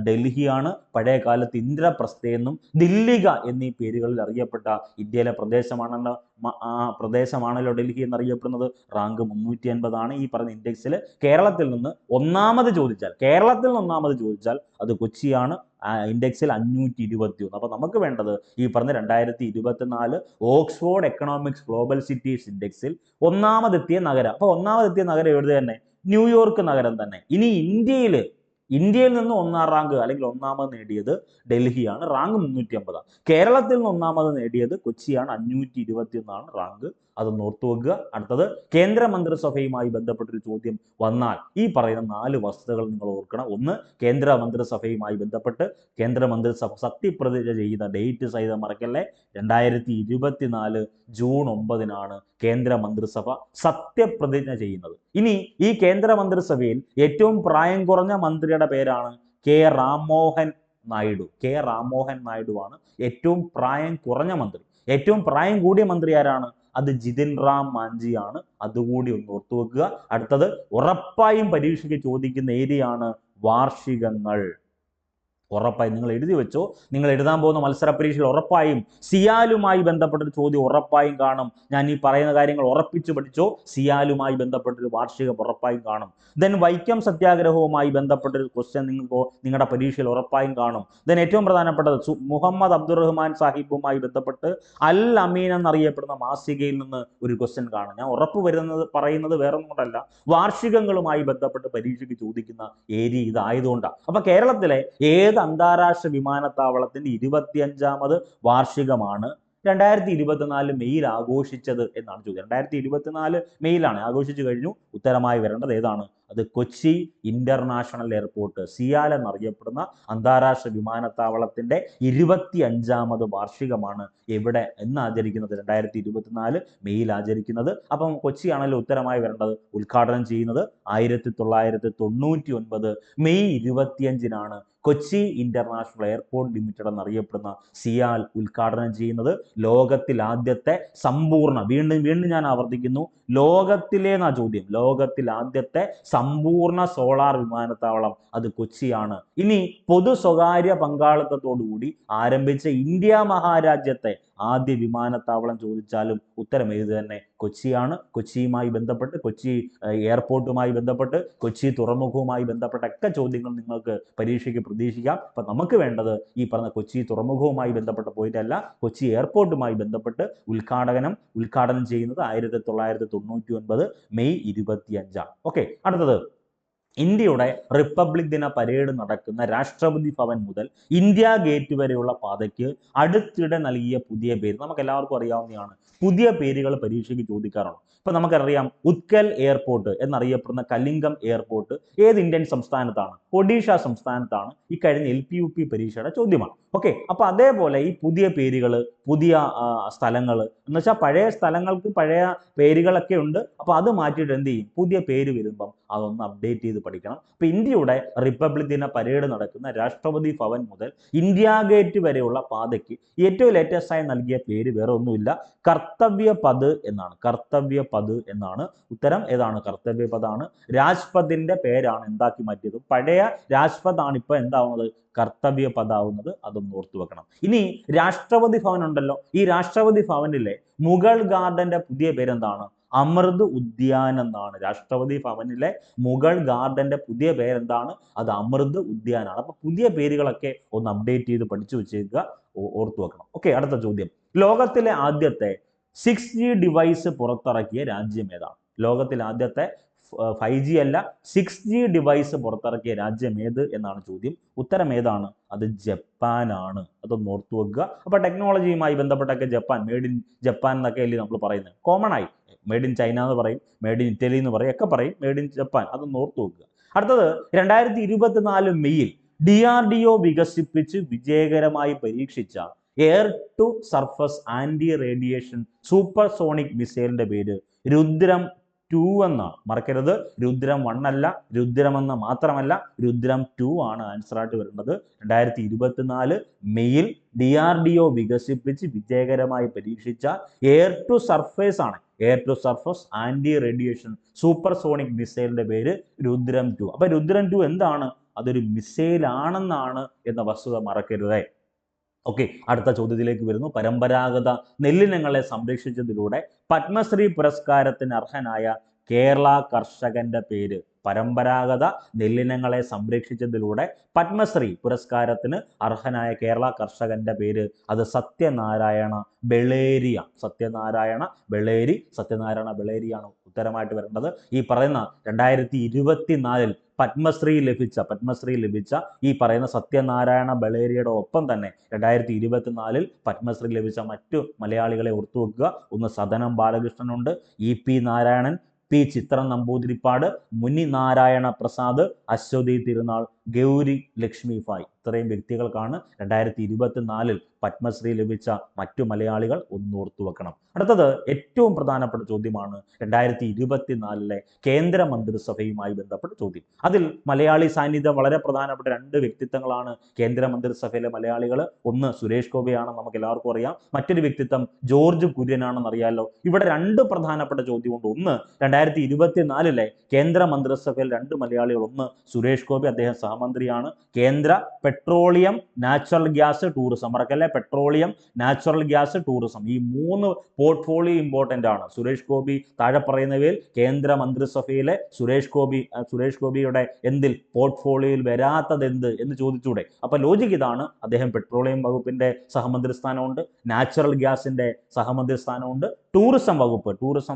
ഡൽഹിയാണ്. പഴയ കാലത്ത് ഇന്ദ്രപ്രസ്ഥ എന്നും ദില്ലിക എന്നീ പേരുകളിൽ അറിയപ്പെട്ട ഇന്ത്യയിലെ പ്രദേശമാണല്ലോ ഡൽഹി എന്നറിയപ്പെടുന്നത്. റാങ്ക് 350 ആണ്. ഈ പറഞ്ഞ ഇൻഡെക്സിൽ കേരളത്തിൽ നിന്ന് ഒന്നാമത് ചോദിച്ചാൽ അത് കൊച്ചിയാണ്. ഇൻഡെക്സിൽ 521. അപ്പൊ നമുക്ക് വേണ്ടത് ഈ പറഞ്ഞ 2024 ഓക്സ്ഫോർഡ് എക്കണോമിക്സ് ഗ്ലോബൽ സിറ്റീസ് ഇൻഡെക്സിൽ ഒന്നാമതെത്തിയ നഗരം. അപ്പൊ ഒന്നാമതെത്തിയ നഗരം എവിടെ തന്നെ? ന്യൂയോർക്ക് നഗരം തന്നെ. ഇനി ഇന്ത്യയിൽ നിന്ന് 1ാം റാങ്ക് അല്ലെങ്കിൽ ഒന്നാമത് നേടിയത് ഡൽഹിയാണ്. റാങ്ക് 350. കേരളത്തിൽ നിന്ന് ഒന്നാമത് നേടിയത് കൊച്ചിയാണ്. 521 റാങ്ക്. അതൊന്ന് ഓർത്തു വെക്കുക. അടുത്തത് കേന്ദ്ര മന്ത്രിസഭയുമായി ബന്ധപ്പെട്ടൊരു ചോദ്യം വന്നാൽ ഈ പറയുന്ന 4 വസ്തുതകൾ നിങ്ങൾ ഓർക്കണം. ഒന്ന്, കേന്ദ്ര മന്ത്രിസഭയുമായി ബന്ധപ്പെട്ട് കേന്ദ്ര മന്ത്രിസഭ സത്യപ്രതിജ്ഞ ചെയ്യുന്ന ഡേറ്റ് സഹിതം മറക്കല്ലേ, 2024 ജൂൺ 9 കേന്ദ്ര മന്ത്രിസഭ സത്യപ്രതിജ്ഞ ചെയ്യുന്നത്. ഇനി ഈ കേന്ദ്ര മന്ത്രിസഭയിൽ ഏറ്റവും പ്രായം കുറഞ്ഞ മന്ത്രിയുടെ പേരാണ് K. രാംമോഹൻ നായിഡു ആണ് ഏറ്റവും പ്രായം കുറഞ്ഞ മന്ത്രി. ഏറ്റവും പ്രായം കൂടിയ മന്ത്രി ആരാണ്? അത് ജിതിൻ റാം മാഞ്ചിയാണ്. അതുകൂടി ഒന്ന് ഓർത്തു വെക്കുക. അടുത്തത് ഉറപ്പായും പരീക്ഷയ്ക്ക് ചോദിക്കുന്ന ഏരിയയാണ് വാർഷികങ്ങൾ. ഉറപ്പായും നിങ്ങൾ എഴുതി വെച്ചോ. നിങ്ങൾ എഴുതാൻ പോകുന്ന മത്സര പരീക്ഷയിൽ ഉറപ്പായും സിയാലുമായി ബന്ധപ്പെട്ടൊരു ചോദ്യം ഉറപ്പായും കാണും. ഞാൻ ഈ പറയുന്ന കാര്യങ്ങൾ ഉറപ്പിച്ചു പഠിച്ചോ. സിയാലുമായി ബന്ധപ്പെട്ടൊരു വാർഷികം ഉറപ്പായും കാണും. ദെൻ വൈക്കം സത്യാഗ്രഹവുമായി ബന്ധപ്പെട്ടൊരു ക്വസ്റ്റ്യൻ നിങ്ങൾക്ക് നിങ്ങളുടെ പരീക്ഷയിൽ ഉറപ്പായും കാണും. ദെൻ ഏറ്റവും പ്രധാനപ്പെട്ടത് മുഹമ്മദ് അബ്ദുറഹ്മാൻ സാഹിബുമായി ബന്ധപ്പെട്ട് അൽ അമീൻ എന്നറിയപ്പെടുന്ന മാസികയിൽ നിന്ന് ഒരു ക്വസ്റ്റ്യൻ കാണും. ഞാൻ ഉറപ്പ് പറയുന്നത് വേറൊന്നും കൊണ്ടല്ല, വാർഷികങ്ങളുമായി ബന്ധപ്പെട്ട് പരീക്ഷയ്ക്ക് ചോദിക്കുന്ന ഏരിയ ഇതായതുകൊണ്ടാണ്. അപ്പൊ കേരളത്തിലെ ഏത് അന്താരാഷ്ട്ര വിമാനത്താവളത്തിന്റെ 25ാമത് വാർഷികമാണ് 2024 മെയ്യിൽ ആഘോഷിച്ചത് എന്നാണ് ചോദ്യം. 2024 മെയ്യിലാണ് ആഘോഷിച്ചു കഴിഞ്ഞു. ഉത്തരമായി വരേണ്ടത് ഏതാണ്? അത് കൊച്ചി ഇന്റർനാഷണൽ എയർപോർട്ട്, സിയാൽ എന്നറിയപ്പെടുന്ന അന്താരാഷ്ട്ര വിമാനത്താവളത്തിന്റെ 25ാമത് വാർഷികമാണ് എവിടെ എന്ന് ആചരിക്കുന്നത്? 2024 മെയ്യിൽ ആചരിക്കുന്നത്. അപ്പം കൊച്ചിയാണല്ലോ ഉത്തരമായി വരേണ്ടത്. ഉദ്ഘാടനം ചെയ്യുന്നത് 1999 മെയ് 25-നാണ് കൊച്ചി ഇന്റർനാഷണൽ എയർപോർട്ട് ലിമിറ്റഡ് എന്നറിയപ്പെടുന്ന സിയാൽ ഉദ്ഘാടനം ചെയ്യുന്നത്. ലോകത്തിൽ ആദ്യത്തെ സമ്പൂർണ്ണ, വീണ്ടും ഞാൻ ആവർത്തിക്കുന്നു, ലോകത്തിലേന്നാ ചോദ്യം, ലോകത്തിൽ ആദ്യത്തെ സമ്പൂർണ്ണ സോളാർ വിമാനത്താവളം അത് കൊച്ചിയാണ്. ഇനി പൊതു സ്വകാര്യ പങ്കാളിത്തത്തോടുകൂടി ആരംഭിച്ച ഇന്ത്യ മഹാരാജ്യത്തെ ആദ്യ വിമാനത്താവളം ചോദിച്ചാലും ഉത്തരം ഏത് തന്നെ? കൊച്ചിയാണ്. കൊച്ചിയുമായി ബന്ധപ്പെട്ട്, കൊച്ചി എയർപോർട്ടുമായി ബന്ധപ്പെട്ട്, കൊച്ചി തുറമുഖവുമായി ബന്ധപ്പെട്ടൊക്കെ ചോദ്യങ്ങൾ നിങ്ങൾക്ക് പരീക്ഷയ്ക്ക് പ്രതീക്ഷിക്കാം. അപ്പൊ നമുക്ക് വേണ്ടത് ഈ പറഞ്ഞ കൊച്ചി തുറമുഖവുമായി ബന്ധപ്പെട്ട പോയിന്റ് അല്ല, കൊച്ചി എയർപോർട്ടുമായി ബന്ധപ്പെട്ട് ഉദ്ഘാടനം ചെയ്യുന്നത് 1999 മെയ് 25. ഓക്കെ, അടുത്തത് ഇന്ത്യയുടെ റിപ്പബ്ലിക് ദിന പരേഡ് നടക്കുന്ന രാഷ്ട്രപതി ഭവൻ മുതൽ ഇന്ത്യ ഗേറ്റ് വരെയുള്ള പാതയ്ക്ക് അടുത്തിടെ നൽകിയ പുതിയ പേര് നമുക്ക് എല്ലാവർക്കും അറിയാവുന്നതാണ്. പുതിയ പേരുകൾ പരീക്ഷയ്ക്ക് ചോദിക്കാറുണ്ട്. ഇപ്പൊ നമുക്കറിയാം, ഉത്കൽ എയർപോർട്ട് എന്നറിയപ്പെടുന്ന കലിംഗം എയർപോർട്ട് ഏത് ഇന്ത്യൻ സംസ്ഥാനത്താണ്? ഒഡീഷ സംസ്ഥാനത്താണ്. ഇക്കഴിഞ്ഞ LP-UP പരീക്ഷയുടെ ചോദ്യമാണ്. ഓക്കെ, അപ്പൊ അതേപോലെ ഈ പുതിയ പേരുകൾ, പുതിയ സ്ഥലങ്ങൾ എന്ന് വെച്ചാൽ പഴയ സ്ഥലങ്ങൾക്ക് പഴയ പേരുകളൊക്കെ ഉണ്ട്. അപ്പൊ അത് മാറ്റിയിട്ട് എന്ത് ചെയ്യും? പുതിയ പേര് വരുമ്പം അതൊന്ന് അപ്ഡേറ്റ് ചെയ്ത് പഠിക്കണം. അപ്പൊ ഇന്ത്യയുടെ റിപ്പബ്ലിക് ദിന പരേഡ് നടക്കുന്ന രാഷ്ട്രപതി ഭവൻ മുതൽ ഇന്ത്യ ഗേറ്റ് വരെയുള്ള പാതയ്ക്ക് ഏറ്റവും ലേറ്റസ്റ്റ് ആയി നൽകിയ പേര് വേറെ ഒന്നുമില്ല, കർത്തവ്യ പദ് എന്നാണ്. കർത്തവ്യ പദ് എന്നാണ്. ഉത്തരം ഏതാണ്? കർത്തവ്യ പദാണ്. രാജ്പഥിന്റെ പേരാണ് എന്താക്കി മാറ്റിയത്? പഴയ രാജ്പഥാണ് ഇപ്പൊ എന്താവുന്നത്? കർത്തവ്യ പദാവുന്നത്. അതൊന്ന് ഓർത്തു വെക്കണം. ഇനി രാഷ്ട്രപതി ഭവൻ ഉണ്ടല്ലോ, ഈ രാഷ്ട്രപതി ഭവനിലെ മുഗൾ ഗാർഡന്റെ പുതിയ പേരെന്താണ്? അമൃത് ഉദ്യാൻ എന്നാണ്. രാഷ്ട്രപതി ഭവനിലെ മുഗൾ ഗാർഡന്റെ പുതിയ പേരെന്താണ്? അത് അമൃത് ഉദ്യാനാണ്. അപ്പൊ പുതിയ പേരുകളൊക്കെ ഒന്ന് അപ്ഡേറ്റ് ചെയ്ത് പഠിച്ചു വെച്ചേക്കുക, ഓർത്തു വെക്കണം. ഓക്കെ, അടുത്ത ചോദ്യം. ലോകത്തിലെ ആദ്യത്തെ 6G ഡിവൈസ് പുറത്തിറക്കിയ രാജ്യം ഏതാണ്? ലോകത്തിലെ ആദ്യത്തെ 5G അല്ല 6G ഡിവൈസ് പുറത്തിറക്കിയ രാജ്യം ഏത് എന്നാണ് ചോദ്യം. ഉത്തരം ഏതാണ്? അത് ജപ്പാനാണ്. അതൊന്ന് ഓർത്തു വെക്കുക. അപ്പൊ ടെക്നോളജിയുമായി ബന്ധപ്പെട്ടൊക്കെ ജപ്പാൻ, മെയ്ഡ് ഇൻ ജപ്പാൻ എന്നൊക്കെ അല്ലേ നമ്മൾ പറയുന്നത്. കോമൺ ആയി മെയ്ഡ് ഇൻ ചൈന എന്ന് പറയും, മെയ്ഡ് ഇൻ ഇറ്റലി എന്ന് പറയും, ഒക്കെ പറയും. മെയ്ഡ് ഇൻ ജപ്പാൻ, അതൊന്ന് ഓർത്തു വെക്കുക. അടുത്തത് 2024 മെയ്യിൽ DRDO വികസിപ്പിച്ച് വിജയകരമായി പരീക്ഷിച്ച air to surface anti radiation supersonic മിസൈലിന്റെ പേര് രുദ്രം 2 എന്നാണ്. മറക്കരുത്, രുദ്രം 1 അല്ല, രുദ്രം എന്ന് മാത്രമല്ല, രുദ്രം 2 ആണ് ആൻസർ ആയിട്ട് വരുന്നത്. 2024 മെയ്യിൽ DRDO വികസിപ്പിച്ച് വിജയകരമായി പരീക്ഷിച്ച എയർ ടു സർഫേസ് ആണ്, air to surface anti radiation supersonic മിസൈലിന്റെ പേര് രുദ്രം 2. അപ്പൊ രുദ്രം 2 എന്താണ്? അതൊരു മിസൈൽ ആണെന്നാണ് എന്ന വസ്തുത മറക്കരുതേ. ഓക്കെ, അടുത്ത ചോദ്യത്തിലേക്ക് വരുന്നു. പരമ്പരാഗത നെല്ലിനങ്ങളെ സംരക്ഷിച്ചതിലൂടെ പത്മശ്രീ പുരസ്കാരത്തിന് അർഹനായ കേരള കർഷകന്റെ പേര്. പരമ്പരാഗത നെല്ലിനങ്ങളെ സംരക്ഷിച്ചതിലൂടെ പത്മശ്രീ പുരസ്കാരത്തിന് അർഹനായ കേരള കർഷകന്റെ പേര് അത് സത്യനാരായണ ബെളേരിയാണ്. സത്യനാരായണ ബെളേരിയാണ് ഉത്തരമായിട്ട് വരേണ്ടത്. ഈ പറയുന്ന 2024 പത്മശ്രീ ലഭിച്ച ഈ പറയുന്ന സത്യനാരായണ ബെളേരിയുടെ ഒപ്പം തന്നെ 2024 പത്മശ്രീ ലഭിച്ച മറ്റു മലയാളികളെ ഓർത്തു വെക്കുക. ഒന്ന് സദനം ബാലകൃഷ്ണനുണ്ട്, EP നാരായണൻ, P ചിത്ര നമ്പൂതിരിപ്പാട്, മുനി നാരായണ പ്രസാദ്, അശ്വതി തിരുനാൾ, ഗൗരി ലക്ഷ്മി ഫായ്. ഇത്രയും വ്യക്തികൾക്കാണ് 2024 പത്മശ്രീ ലഭിച്ച മറ്റു മലയാളികൾ. ഒന്ന് ഓർത്തു വെക്കണം. അടുത്തത് ഏറ്റവും പ്രധാനപ്പെട്ട ചോദ്യമാണ് 2024 കേന്ദ്ര മന്ത്രിസഭയുമായി ബന്ധപ്പെട്ട ചോദ്യം. അതിൽ മലയാളി സാന്നിധ്യം വളരെ പ്രധാനപ്പെട്ട 2 വ്യക്തിത്വങ്ങളാണ് കേന്ദ്ര മന്ത്രിസഭയിലെ മലയാളികൾ. ഒന്ന് സുരേഷ് ഗോപിയാണെന്ന് നമുക്ക് എല്ലാവർക്കും അറിയാം, മറ്റൊരു വ്യക്തിത്വം ജോർജ് കുര്യനാണെന്ന് അറിയാമല്ലോ. ഇവിടെ 2 പ്രധാനപ്പെട്ട ചോദ്യമുണ്ട്. ഒന്ന് 2024 കേന്ദ്ര മന്ത്രിസഭയിൽ 2 മലയാളികൾ. ഒന്ന് സുരേഷ് ഗോപി, അദ്ദേഹം സഹമന്ത്രിയാണ്. കേന്ദ്ര പെട്രോളിയം നാച്ചുറൽ ഗ്യാസ് ടൂറിസം, മറക്കല്ലേ, പെട്രോളിയം നാച്ചുറൽ ഗ്യാസ് ടൂറിസം, ഈ 3 പോർട്ട്ഫോളിയോ ഇമ്പോർട്ടൻ്റ് ആണ്. സുരേഷ് ഗോപി താഴെ പറയുന്നവയിൽ കേന്ദ്ര മന്ത്രിസഭയിലെ സുരേഷ് ഗോപിയുടെ എന്തിൽ പോർട്ട്ഫോളിയോയിൽ വരാത്തത് എന്ത് എന്ന് ചോദിച്ചൂടെ? അപ്പൊ ലോജിക് ഇതാണ്, അദ്ദേഹം പെട്രോളിയം വകുപ്പിന്റെ സഹമന്ത്രി സ്ഥാനമുണ്ട്, നാച്ചുറൽ ഗ്യാസിന്റെ സഹമന്ത്രി സ്ഥാനമുണ്ട്, ടൂറിസം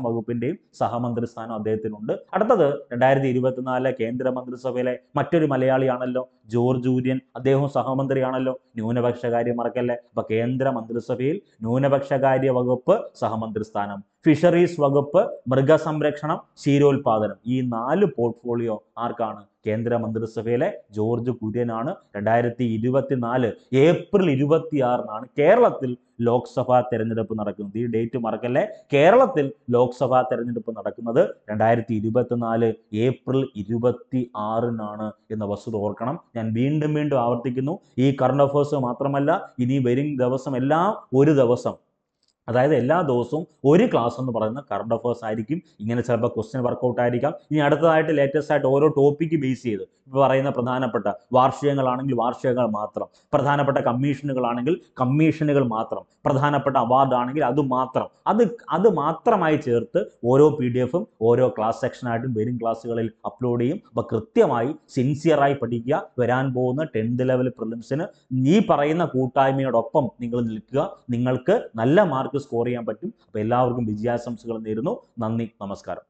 വകുപ്പിന്റെയും സഹമന്ത്രി സ്ഥാനം അദ്ദേഹത്തിനുണ്ട്. അടുത്തത് 2024 കേന്ദ്ര മന്ത്രിസഭയിലെ മറ്റൊരു മലയാളിയാണല്ലോ, ജോർജ് കുര്യൻ, അദ്ദേഹവും സഹമന്ത്രിയാണല്ലോ. ന്യൂനപക്ഷകാര്യം മറക്കല്ലേ. അപ്പൊ കേന്ദ്ര മന്ത്രിസഭയിൽ ന്യൂനപക്ഷകാര്യ വകുപ്പ് സഹമന്ത്രി സ്ഥാനം, ഫിഷറീസ് വകുപ്പ്, മൃഗസംരക്ഷണം, ക്ഷീരോത്പാദനം, ഈ 4 പോർട്ട്ഫോളിയോ ആർക്കാണ്? കേന്ദ്ര മന്ത്രിസഭയിലെ ജോർജ് കുര്യനാണ്. 2024 ഏപ്രിൽ 26 കേരളത്തിൽ ലോക്സഭാ തെരഞ്ഞെടുപ്പ് നടക്കുന്നത്. ഈ ഡേറ്റ് മറക്കല്ലേ. കേരളത്തിൽ ലോക്സഭാ തെരഞ്ഞെടുപ്പ് നടക്കുന്നത് 2024 ഏപ്രിൽ 26 എന്ന വസ്തുത ഓർക്കണം. ഞാൻ വീണ്ടും ആവർത്തിക്കുന്നു, ഈ കറണ്ട് അഫേഴ്സ് മാത്രമല്ല, ഇനി വരും ദിവസം എല്ലാം ഒരു ദിവസം, അതായത് എല്ലാ ദിവസവും ഒരു ക്ലാസ് എന്ന് പറയുന്ന കറണ്ട് അഫേഴ്സ് ആയിരിക്കും. ഇങ്ങനെ ചിലപ്പോൾ ക്വസ്റ്റ്യൻ വർക്കൗട്ട് ആയിരിക്കാം. ഇനി അടുത്തതായിട്ട് ലേറ്റസ്റ്റ് ആയിട്ട് ഓരോ ടോപ്പിക്ക് ബേസ് ചെയ്ത് ഇപ്പോൾ പറയുന്ന പ്രധാനപ്പെട്ട വാർഷികങ്ങളാണെങ്കിൽ വാർഷികങ്ങൾ മാത്രം, പ്രധാനപ്പെട്ട കമ്മീഷനുകളാണെങ്കിൽ കമ്മീഷനുകൾ മാത്രം, പ്രധാനപ്പെട്ട അവാർഡ് ആണെങ്കിൽ അത് മാത്രം, അത് മാത്രമായി ചേർത്ത് ഓരോ PDF-ഉം ഓരോ ക്ലാസ് സെക്ഷനായിട്ടും വരും ക്ലാസ്സുകളിൽ അപ്ലോഡ് ചെയ്യും. അപ്പോൾ കൃത്യമായി സിൻസിയറായി പഠിക്കുക. വരാൻ പോകുന്ന 10th ലെവൽ പ്രിലിംസിന് ഈ പറയുന്ന കൂട്ടായ്മയോടൊപ്പം നിങ്ങൾ നിൽക്കുക. നിങ്ങൾക്ക് നല്ല മാർക്ക് സ്കോർ ചെയ്യാൻ പറ്റും. അപ്പോൾ എല്ലാവർക്കും വിജയാശംസകൾ നേരുന്നു. നന്ദി, നമസ്കാരം.